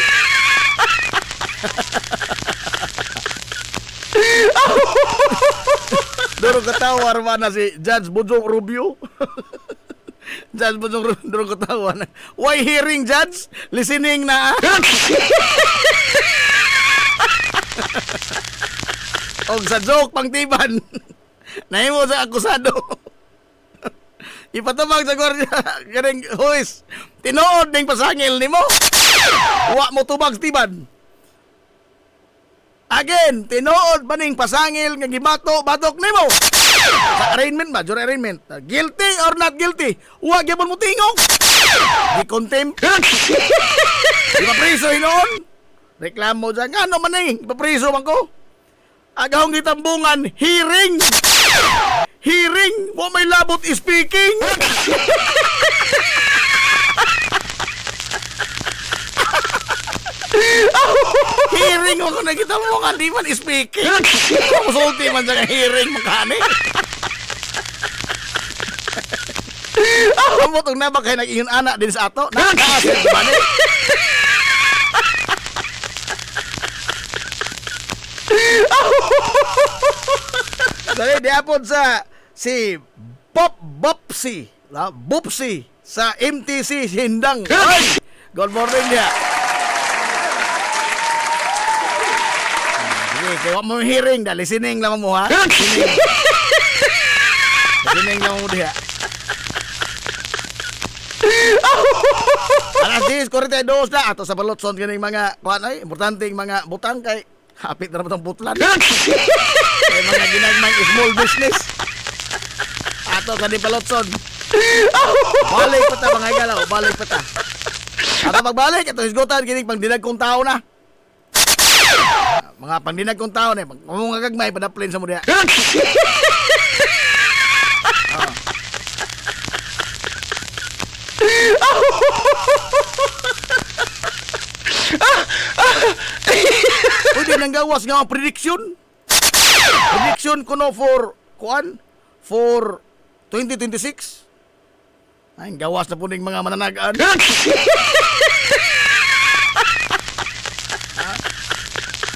Duro katawa naman na si Judge Bujong Rubio. Judge Bujong Rubio, duro katawa na. Why hearing, Judge? Listening na, Og sa joke pang tiban. Nahimo sa akusado. Ipatabang sa gwardiya. Ganing, huwis, tinood ng pasangil ni mo. Wa mo tubag tiban. Again, tinood ba ning pasangil nga gibato-batok nimo? Sa arraignment ba? Jury arraignment. Guilty or not guilty? Huwag yapon mo tingog. Di contempt. Di papriso hinoon. Reklamo dyan. Ano man eh? Papriso man ko. Agahong gitambungan. Hearing. Hearing. Wa may labot speaking. Hearing ako nakita mo nga di man speaking. Musulti man dyan hearing makani. Ako mo itong nabakay nag-ingon anak din sa ato. Nakakasir ba ni? Dali, diapon sa si Bopsi sa MTC Hindang. Ay! Good morning niya. Sige, kaya mo hearing, listening lang mo ha. Listening lang mo diha. Alas 10:42 na ato sa balotson kaning mga kuan ay importanteng mga butang kay hapit na naman putlan. Kay mga ginagmay small business. Ato kaning balotson. Balik pa ta mga galaw, balik pa ta. Ato pagbalik ato hisgotan kining pangdinag kong tao na. Mga pangdinag kong tao na mga gagmay padaplin sa mo diha. Pwede nang gawas nga ang prediction. Prediction ko no for kuan for 2026. Ay, gawas na po ng mga mananagaan.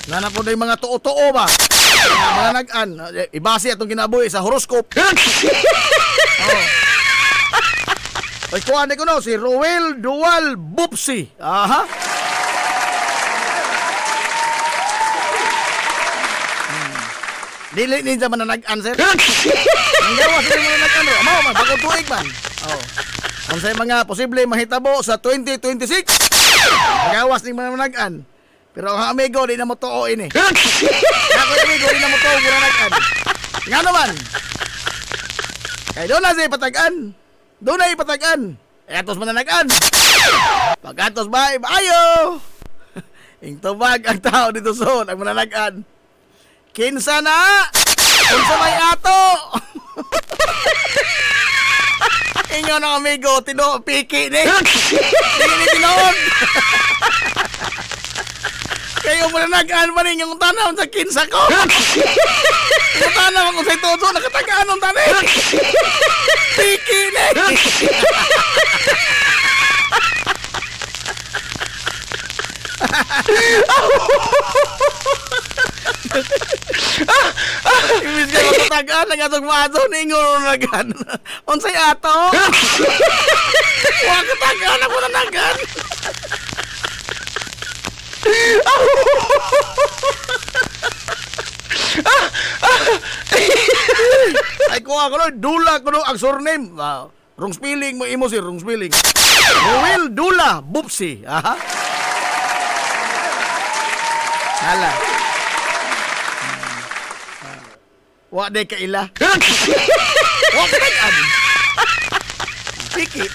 Nga na po na yung mga tuo-tuo ba? Mga mananagaan. Ibase atong ginaboy sa horoscope. Ay, kuhan ko no, si Roel Dual Bupsi. Aha. Dili ninja mananagan, sir. Ang gawas sa mananagan, bro. Mao man, bagong tuig man. Kung sa mga posible mahitabo sa 2026, ang gawas ng mananagan. Pero ang amigo, di na mo tuo ini. Ako amigo, di na mo tuo mananagan. Nga naman. Kay doon na siya ipatagan. Doon na ipatagan. Atos mananagan. Pag-atos ba, ayo! Ingtubag ang tao dito son, ang mananagan. Kinsa na! Unsa may ato! Inyo ng amigo, piki ni. Piki ni tinood. Kayo mananagan man inyong tanaw sa kinsa ko. Yung tanaw kung sa ito, nakatagaan ng tanay. Piki ni. Ibig ka matatagaan ng atong maso ninyo nagan. Unsay ato? Huwag katagaan ako nanagan. Ay kuha ko no, Dula ko no ang surname. Wrong spelling mo imo si wrong spelling. Noel Dula Bupsi. Aha. Hala. Wa de kaila. Wa ka nag-an. Piki.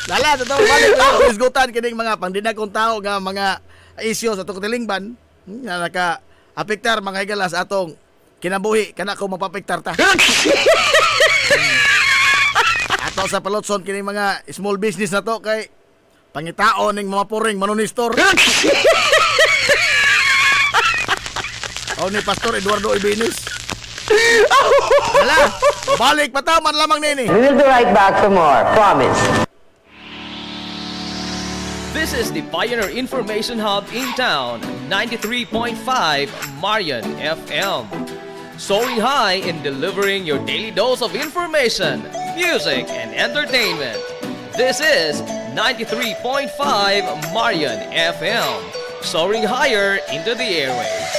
Lala, totoo balik ko isgutan kining mga pandinakong tao nga mga isyu sa tukutilingban nga naka apektar mga higalas atong kinabuhi kana ko mapapektar ta. Ato sa palotson kining mga small business na to kay pangitao ning mga puring manunistor. O ni Pastor Eduardo Ibenes. Wala, balik pataman lamang nini. We'll be right back for more. Promise. This is the Pioneer Information Hub in town, 93.5 Marian FM. Soaring high in delivering your daily dose of information, music, and entertainment. This is 93.5 Marian FM. Soaring higher into the airwaves.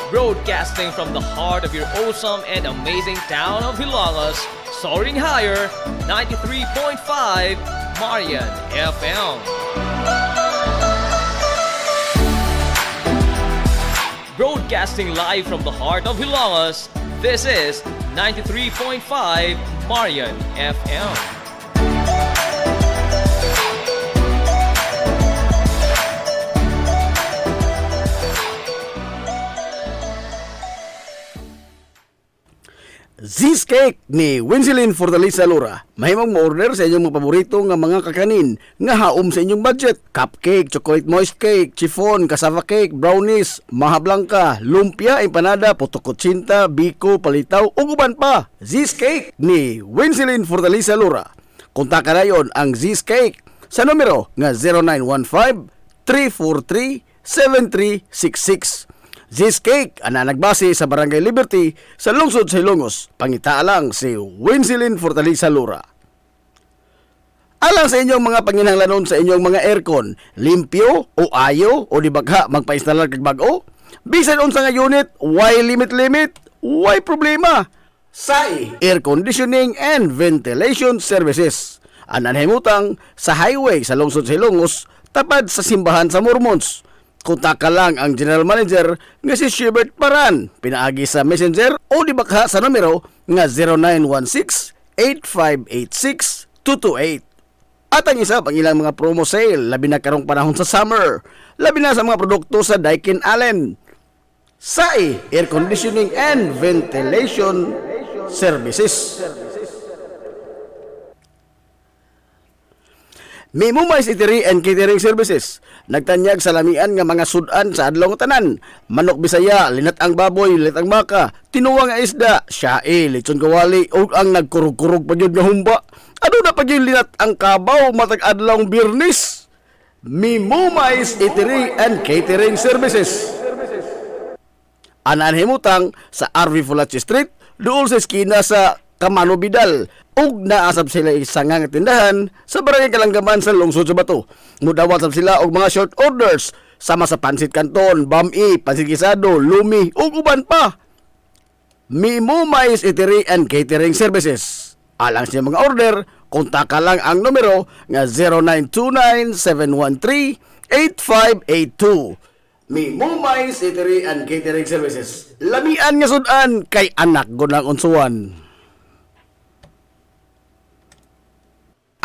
Broadcasting from the heart of your awesome and amazing town of Hilangas, soaring higher, 93.5 Marian FM. Broadcasting live from the heart of Hilangas, this is 93.5 Marian FM. Ziz Cake ni Winsilin Fortaleza Lura. Mahimong mo-order sa inyong mga paborito nga mga kakanin nga haom sa inyong budget. Cupcake, chocolate moist cake, chiffon, cassava cake, brownies, maha blanca, lumpia, empanada, potokotsinta, biko, palitaw, ug uban pa. Ziz Cake ni Winsilin Fortaleza Lura. Kontak na ang Ziz Cake sa numero nga 0915-343-7366. Ziz Cake, ana nagbase sa Barangay Liberty sa lungsod sa Ilongos. Pangita lang si Winsilin Fortaleza Lura. Alang sa inyong mga panginahanglanon sa inyong mga aircon, limpyo o ayo o di bagha magpa-installer kag bag-o? Bisan unsa nga unit, why limit, why problema? SAI Air Conditioning and Ventilation Services. Anan himutang sa highway sa lungsod sa Ilongos, tapad sa simbahan sa Mormons. Kontak lang ang General Manager nga si Shubert Paran. Pinaagi sa Messenger o di bakha sa numero nga 0916-8586-228. At ang isa pang ilang mga promo sale, labi na karong panahon sa summer, labi na sa mga produkto sa Daikin Allen. SAI Air Conditioning and Ventilation Services. Mimumay Eatery and Catering Services. Nagtanyag sa lamian nga mga sudan sa adlaw nga tanan. Manok Bisaya, linat ang baboy, linat ang baka, tinuwa nga isda, syae, lechon kawali, ug ang nagkurug-kurug pa gyud nga humba. Ano na pa gyud linat ang kabaw matag adlaw Biyernes. Mimumay Eatery and Catering Services. Anan himutang sa RV Fulachi Street, dool sa eskina sa Kamano Bidal, ug naasab sila isang nga tindahan sa Barangay Kalanggaman sa lungsod sa Bato. Mudawat sab sila og mga short orders sama sa pansit canton, bami, pansit gisado, lumi ug uban pa. Mimumay Eatery and Catering Services. Alang sa mga order, kontak lang ang numero nga 0929-713-8582. Mumbai Eatery and Catering Services. Lamian nga sudan kay anak gunang unsuan.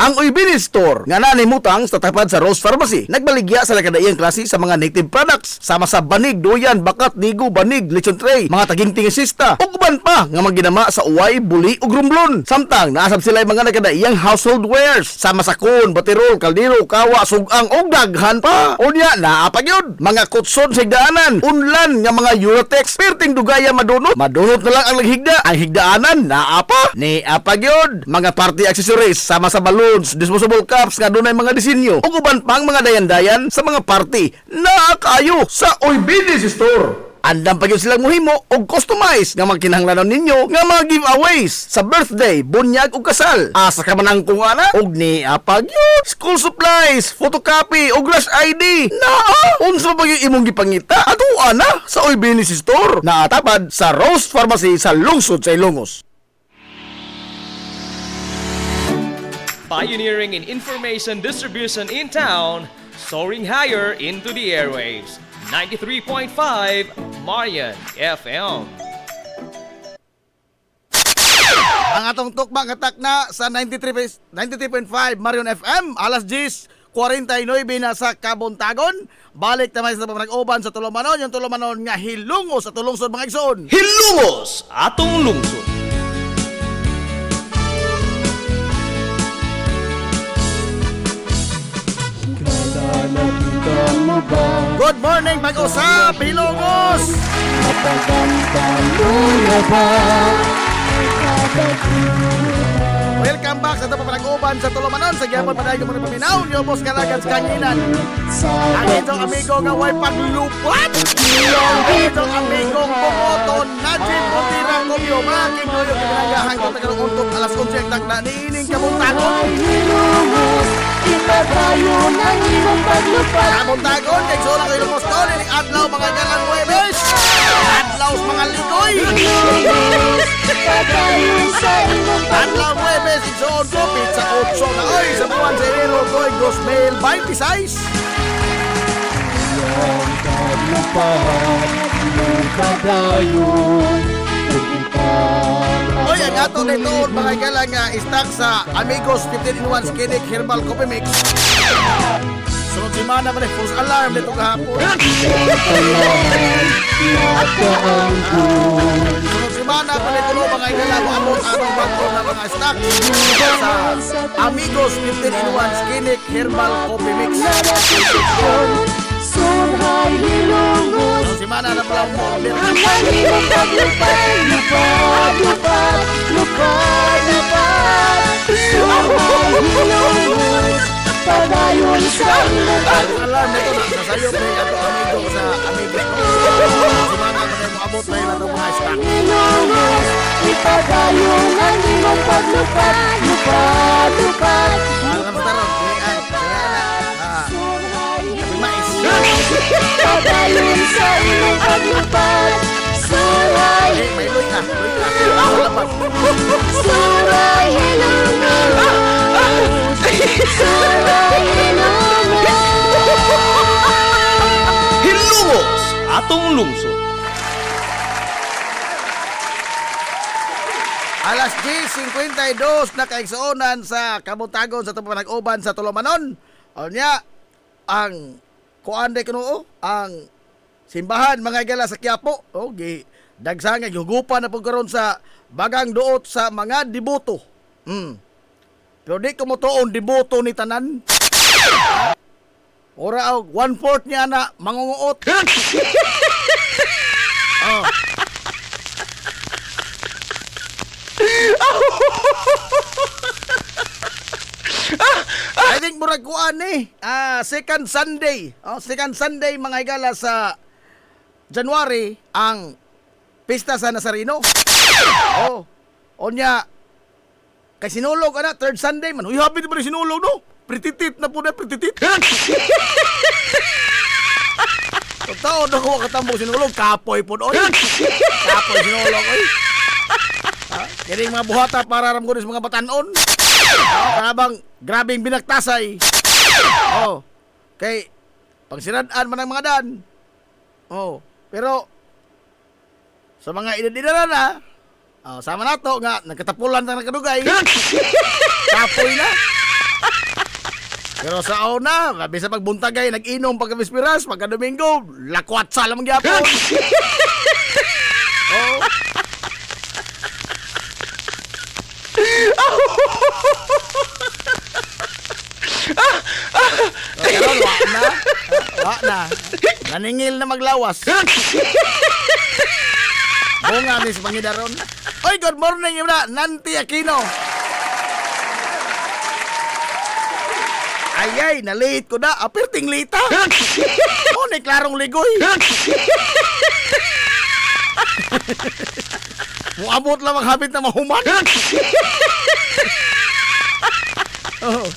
Ang Uybini Store nga nanimutang sa tapat sa Rose Pharmacy nagbaligya sa lakadaiyang klase sa mga native products sama sa banig, duyan, bakat, nigo, banig, lechon tray, mga taging sista ug uban pa nga maginama sa uway, buli ug rumblon. Samtang naasab sila mga nakadaiyang household wares sama sa kun, batirol, kaldero, kawa, sugang ug daghan pa. Unya naa pa gyud mga kutson sa higdaanan, unlan nga mga Eurotex perting dugaya madunot na lang ang naghigda. Ang higdaanan naa pa ni apa gyud mga party accessories sama sa balon, disposable cups nga dunay mga disenyo ug uban pang mga dayan-dayan sa mga party na kayo sa Uybini Store. Andam pa gyud silang muhimo og customize nga magkinahanglanon ninyo nga mga giveaways sa birthday, bunyag ug kasal. Asa ka man ang kung ana og ni apag yun. School supplies, photocopy ug rush ID. Unsa pa gyud imong gipangita? Ato ana sa Uybini Store. Naatapad sa Rose Pharmacy sa lungsod sa Ilongos. Pioneering in information distribution in town, soaring higher into the airwaves. 93.5 Marian FM. Ang atong tukbang katak na sa 93.5 Marion FM, alas 10:49 na sa Kabuntagon. Balik naman sa pamag-uban sa Tulumanon, yung Tulumanon nga hilungos sa tulungsod mga igsoon. Hilungos atong lungsod. Good morning, pag-usap, hilungos! Welcome back sa pamag-uban sa Tulumanon. Sa gyapon pa dayon mo na paminaw, niyo boss kalagan sa kanginan. Ang itong amigo nga way paglupat. Ang itong amigo bumoton na Jim Putira Kumyo. Making doyo kinagahang ko tagalong untok alas 11 ang tagna niining Kabuntagon. Ipatayo ng imong paglupa. Kabuntagon, kay Sola ko ilong posto, niling adlaw mga galang Huwebes. Adlaw sa mga ligoy. Ipatayo sa imong Adlaw Huwebes, igsoon ko, pizza 8 na oy, sa buwan sa Enero ko, 2026. Oy, ang ato nito mga galang nga stock sa Amigos 15-in-1 Skinnick Herbal Coffee Mix. Sunod si Mana man false alarm nito kahapon. Sunod si Mana pa nito mga galang abot atong bago na mga stock sa Amigos 15-in-1 Skinnick Herbal Coffee Mix. Surhay hilungos. Sunod si Mana na pala mo. Ang imong paglupad. Lupad, lupad, lupad, lupad. Surhay hilungos. Padayon sa imong Ang alam nito na nasayo pa yung ato amigo sa Amigos. Si Mana pa nito abot na yung atong mga stock. hilungos. Ipadayon ang imong paglupad. Lupad, lupad. Alam sa tarong, kaya Surhay mais. Padayon sa imong paglupad. Surhay May luy ka. Salamat. Suray hilungos. Suray hilungos. Hilungos atong lungsod. Alas 10:52 na kaigsuonan sa Kabuntagon sa Tupanag-uban sa Tulumanon. O niya, ang kuan day kuno ang simbahan mga gala sa Quiapo. Okay. Dagsanga hugupan na pud karon sa bagang duot sa mga deboto. Pero di ko mo tuon deboto ni tanan. Ora og 1/4 niya na mangunguot. Oh. I think murag kuan second Sunday. Second Sunday mga higala sa January ang pista sa Nazareno. Onya kay sinulog ana third Sunday man. Uy, happy ba sinulog no? Prititit na po na prititit. Totoo na ko katambong sinulog kapoy po oy. Kapoy sinulog oy. Kaya mga buhata para ramgon sa mga batanon. Karabang grabing binagtasay. Kay pagsiradaan man ang mga dan. Oh, pero sa mga edad-edad na, sama na to nga nagkatapulan ta nakadugay. Kapoy na. Pero sa una, bisa pagbuntagay, nag-inom pagka-Vispiras, pagka-Domingo, lakwatsa lamang gyapon. Oh. Karon, wa na. Wa na. Naningil na maglawas. Bunga ni sa Pangidaron. Oy, good morning, Ibra. Nanti Aquino. Ayay, na-late ko na. Aperting lita. Oh, ni klarong ligoy. Muabot lang ang habit na mahuman. Oh.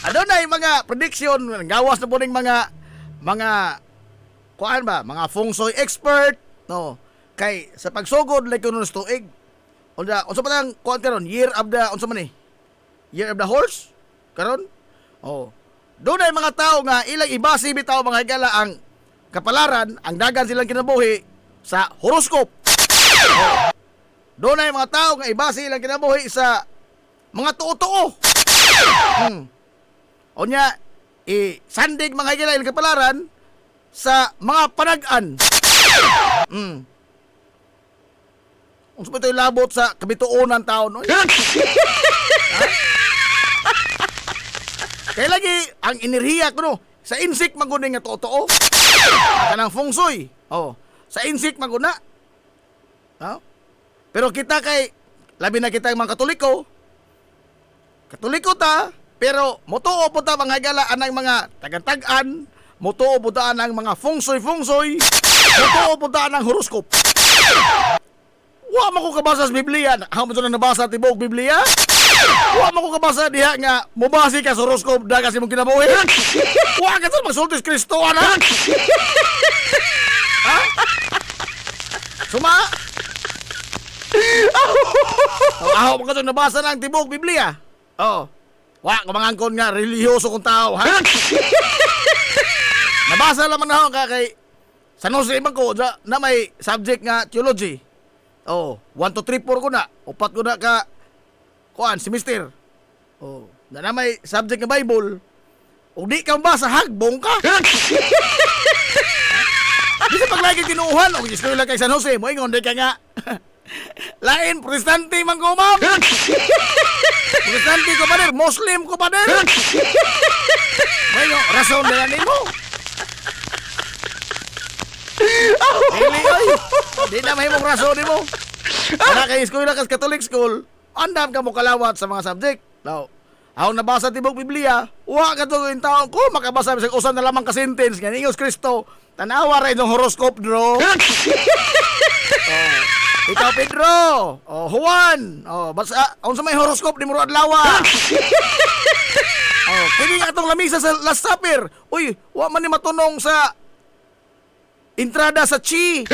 Ano na yung mga prediction, gawas na po ng mga kuan ba, mga feng shui expert, no? Kay sa pagsugod like kuno sa tuig. Unsa pa lang kuan karon, year of the unsa man ni? Year of the horse karon? Oh. Doon ay mga tao nga ilang ibasi bitaw mga higala ang kapalaran, ang dagan silang kinabuhi sa horoscope. Oh. Doon ay mga tao nga ibasi ilang kinabuhi sa mga tuo-tuo. Onya, sandig mga higala ilang kapalaran sa mga panag-an. Unsa ba ito labot sa kabituonan taon, no? Kaya lagi, ang enerhiya ko, no? Sa insik magunin nga totoo. Kanang feng shui. Oh, sa insik maguna. No? Pero kita kay, labi na kita mga Katoliko. Katoliko ta, pero motuo po ta mga higala anang mga tagantag-an, motuo po ta anang mga feng shui, motuo po ta anang horoscope. Wa man ko kabasa sa Biblia. Hamo to na nabasa tibok Biblia. Wa man ko kabasa diha nga mobasi ka sa horoscope daga si mong kinabuhi. Wa ka sa magsulti sa Kristo ana. Ha? Suma? Aho mo ka to nabasa ng tibok Biblia. Oh. Wa ko mangangkon nga relihiyoso kong tao, ha? Nabasa naman ako kay San Jose man ko na may subject nga theology. Oh, 1 to 3 4 ko na. Upat ko na ka kuan semester. Oh, na may subject nga Bible. O di ka basa hagbong ka. Di sa paglagi tinuuhan o eskwela kay San Jose mo ingon di ka nga. Lain protestante man ko, ma'am. Protestante ko pa din, Muslim ko pa din. May rason na yan mo. Dili oy. Di na may mong rason mo. Para kay school na kas Catholic school, andam ka mo kalawat sa mga subject. Now, ako nabasa tibok Biblia, wa ka to yung taong ko makabasa sa usan na lamang ka sentence nga Ingos Kristo. Tanawa ra itong horoscope, bro. Ikaw Pedro, Juan, basta unsa may horoscope ni mo adlaw. Kini nga atong lamisa sa Last Supper. Uy, wa man ni matunong sa entrada sa chi.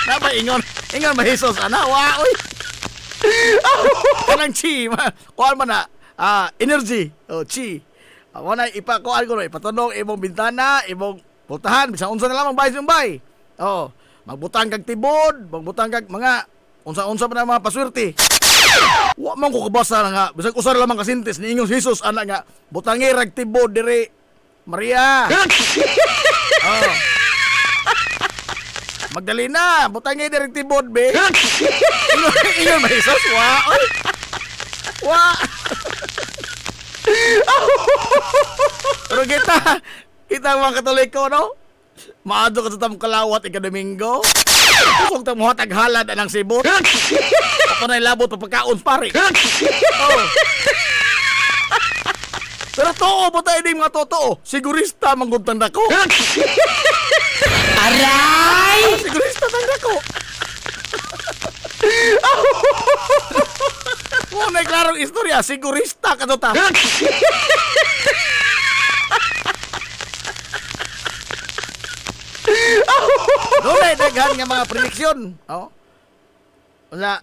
Napa ingon ba Jesus ana wa oy. Kanang chi, kuan man na energy, chi. Wala ipakuan ko no, ipatunong imong bintana, imong putahan, bisan unsa na lamang bay sa bay. Magbutang kag tibod, magbutang kag mga unsa-unsa pa na mga paswerte. Wa man ko kabasa nga, bisag usa ra lamang ka sintes ni Ingos Jesus ana nga butangi rag tibod diri Maria. Magdalena, butangi diri tibod be. Ingon ba Jesus? Wa oy. Wa. Pero kita mga Katoliko, no? Maado ka sa tamang kalawat ika-Domingo. Kusog ta mo hatag halad anang sibot. Ako na ilabot pa pagkaon pare. Pero totoo po tayo din mga totoo. Sigurista manggutang dako. Aray! Sigurista tang dako. May klarong istorya. Sigurista ka to ta. Doon ay daghan nga mga prediksyon. Wala,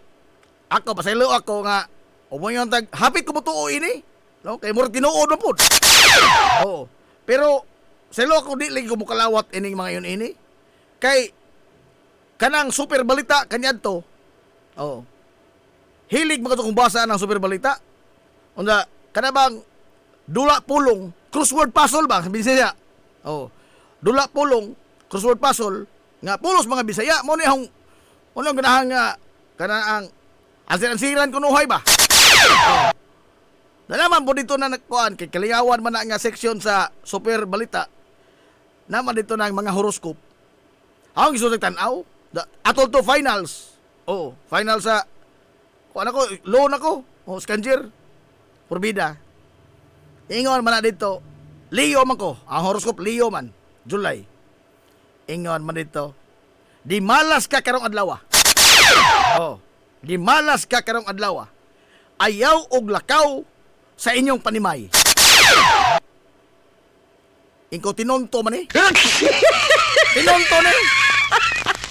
ako, pasaylo ako nga, umunyon tag, hapit ko mo tuo ini. No, kay mura tinuod na pud. Oo. Pero selo ako di lagi ko mukalawat ining mga yun ini. Kay kanang super balita kanyadto. Oo. Hilig mga kung basa ng super balita. Unda kana bang dula pulong crossword puzzle ba sa Bisaya? Oo. Dula pulong crossword puzzle nga pulos mga Bisaya mo ni hong unang ganahan nga kana ang ansiran kunuhay ba? Oo. Na naman po dito na nagkuhan, kay kalingawan man na nga seksyon sa super balita, naman dito na ang mga horoscope. Ang gusto tanaw, atol to finals. Oh, final sa, kuhan ako, loan ako, scanger, porbida. Ingon man na dito, Leo man ko, ang horoscope Leo man, July. Ingon man dito, di malas ka karong adlaw. Oh, di malas ka karong adlaw. Ayaw og lakaw sa inyong panimay. Ingko tinonto man eh. Tinonto na eh.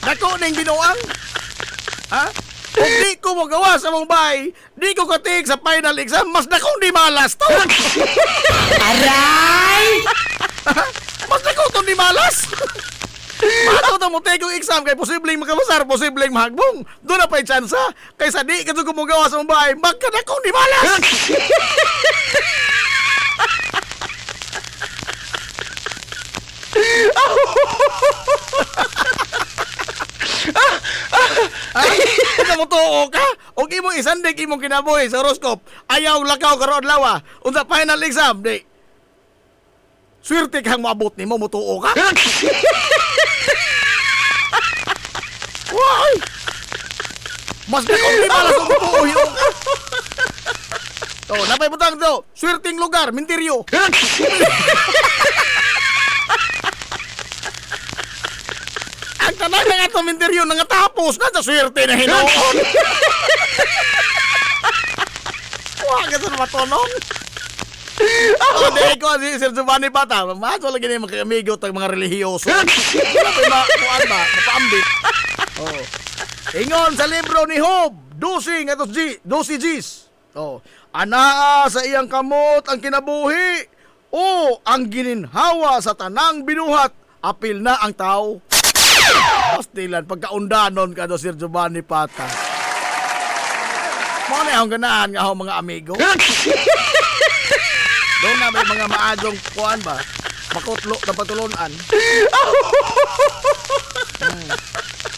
Dako na yung binuang. Ha? Kung di ko magawa sa mong bahay, di ko katig sa final exam, mas dakong di malas to. Aray! Mas dako to di malas. Mato to mo take yung exam kay posibleng makabasar, posibleng mahagbong. Doon na pa'y tsansa. Kaysa di ka ko magawa sa mong bahay, magkadakong di malas. Ano mo tuo ka? O imong isandig imong kinabuhi sa horoscope. Ayaw lakaw karon lawa. Unsa final exam, di. Swerte kang maabot nimo mo tuo ka? Why? Mas di kong di malas ang tutuuhin ka. Oh, napay butang to. Swerteng lugar, Mintirio. Ang tanang na nga ito, Mintirio, nangatapos na sa swerte na hinoon. Wah, ka sa matonong. Oh, di ko si Sir Giovanni Bata. Maso lagi na yung mga amigo at mga relihiyoso. Wala pa yung makuan ba? Mapaambit. Oh. Ingon sa libro ni Job, 12 Gs. Oh. Anaa sa iyang kamot ang kinabuhi. O ang gininhawa sa tanang binuhat. Apil na ang tao. Pastilan, pagkaundanon ka do Sir Giovanni Pata. Mga na akong ganahan nga ako mga amigo. Doon na may mga maadong kuan ba? Makutlo na patulunan.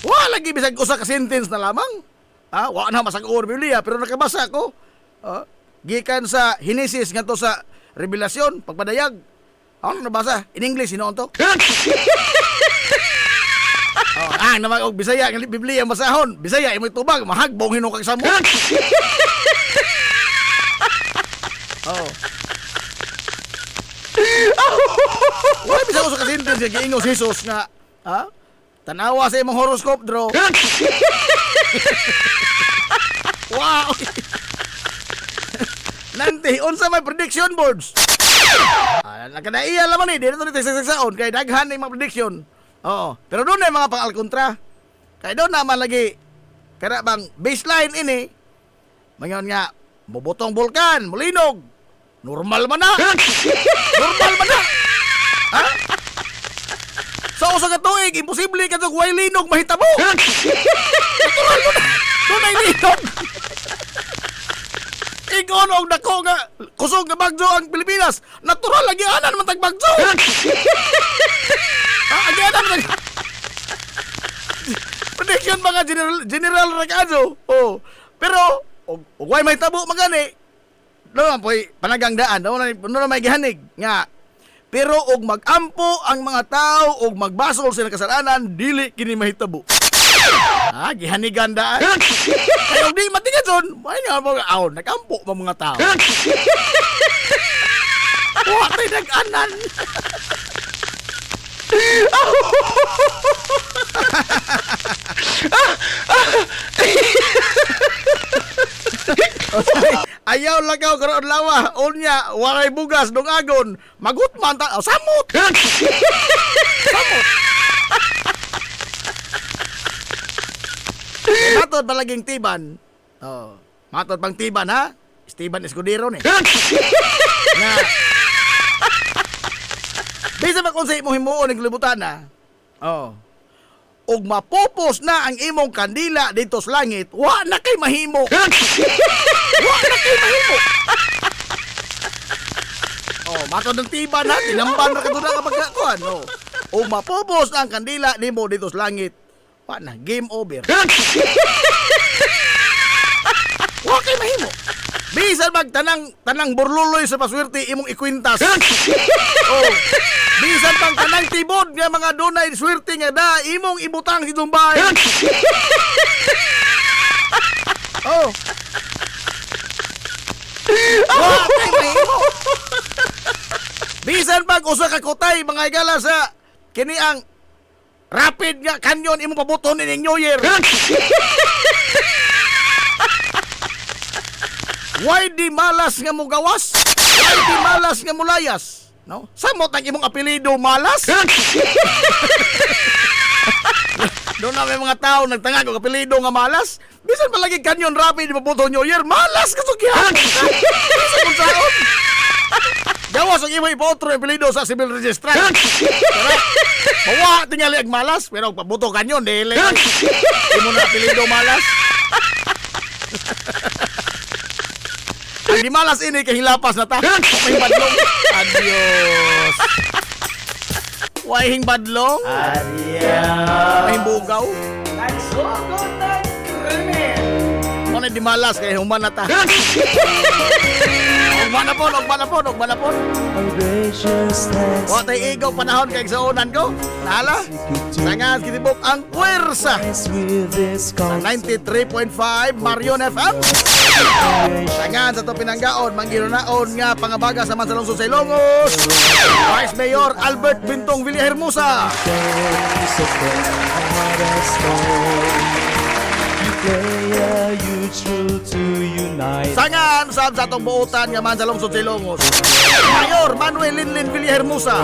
Wala lagi bisag usa ka sentence na lamang. Wa na masag-or Biblia pero nakabasa ko. Gikan sa Genesis ngadto sa Revelasyon, pagpadayag. Ano nabasa? In English hinoon to. Naman og Bisaya ng Biblia masahon. Bisaya imo tubag mahagbong hinukag sa mo. Wala bisa ko sa kasintins nga giingos Jesus nga, tanawa sa imong horoscope, bro. Wow. Nanti unsa may prediction boards? Nakadaiya laman dito dito sa kay daghan ng mga prediction. Oo. Pero doon na yung mga pang-alkontra. Kaya doon naman lagi, kaya bang baseline ini, mangyon nga, bubutong bulkan, mulinog, normal man na. Normal man na. Ha? Sa usa ka tuig, imposible ka way linog mahitabo. Natural mo na. Doon ay linog. Ingon og dako nga, kusog nga bagyo ang Pilipinas. Natural lagi anan man tag bagyo. Prediction mga general Ragazzo. Oh. Pero why may tabo magani? No poy panagang daan, no na may gihanig nga. Pero og magampo ang mga tao og magbasol sila kasalanan, dili kini mahitabo. Gihanigan daan. Kaya di matigadson, may nga mga nagampo mga tao. Wa tay nag-anan. Ayaw lagaw karon lawa, unya waray bugas dungagon, magutman ta, samot. Samot. Matod palaging tiban. Matod pang tiban ha. Esteban Escudero ni. nga bisa makunsay mo himuon ng kalibutan na. Oh. Ug mapupos na ang imong kandila dito sa langit, wa na kay mahimo. Wa na kay mahimo. Oh, matod ng tiba na, tinamban na katuna kapag kakuan. Oh. Ug mapupos na ang kandila nimo dito sa langit, wa na, game over. Wa kay mahimo. Bisan tanang burluloy sa paswerte imong ikwintas. Oh. Bisan pang tanang tibod nga mga dunay swerte nga da imong ibutang si Dumbay. Oh. Wa kay mahimo. Bisan pag usa ka kutay mga igala sa kini ang rapid nga kanyon imong pabuton ining New Year. Why di malas nga mo gawas? Why di malas nga mo layas? No? Samot ang imong apelido malas? Doon na may mga tao nagtangag og apelido nga malas. Bisan palagi kanyon rapid di pabuton New Year, malas ka sugyan. Bisan kung saon. Gawas ang imong ipotro apelido sa civil registrar. Pero bawa tingali ag malas, pero pabuto kanyon dili. Imo na apelido malas. Ang di malas ini kahilapas na ta. Wahing badlong. Adios. Wahing badlong. Adios. Wahing bugaw. Muna di malas kaya human na ta. Ugma na po. Wa tay igaw panahon kay sa unan ko. Nahala. Sangas kitibok ang puwersa. 93.5 Marion FM. Sangan sa to pinanggaon manggirunaon nga pangabaga sa Mansalong sa Ilongos. Vice Mayor Albert Bintong Villahermosa. Sangan sa atong buutan nga Mansalong sa Ilongos. Mayor Manuel Linlin Villahermosa.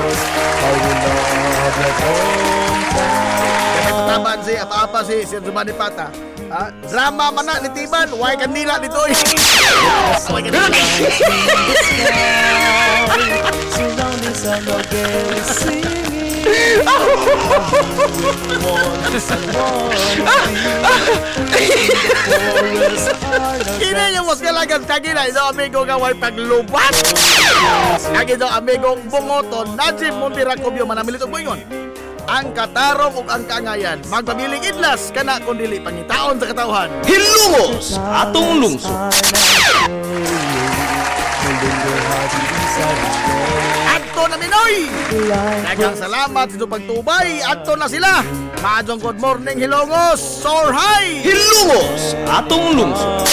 Taban si apa si Sir Zumani Pata. Drama man na ni Tiban, why kanila dito eh. Why kanila. Kini yung mas kalagan kagina ito amigo nga way paglubat. Kagi ito amigo bungoton, Najib Montiracobio manamilit og buingon. Ang katarong ug ang kaangayan magpabiling idlas kana kun dili pangitaon sa katawhan. Hilungos atong lungsod. Adto na Minoy. Daghang salamat sa pagtubay. Adto na sila. Maadtong good morning Hilongos. Soar high. Hilungos atong lungsod.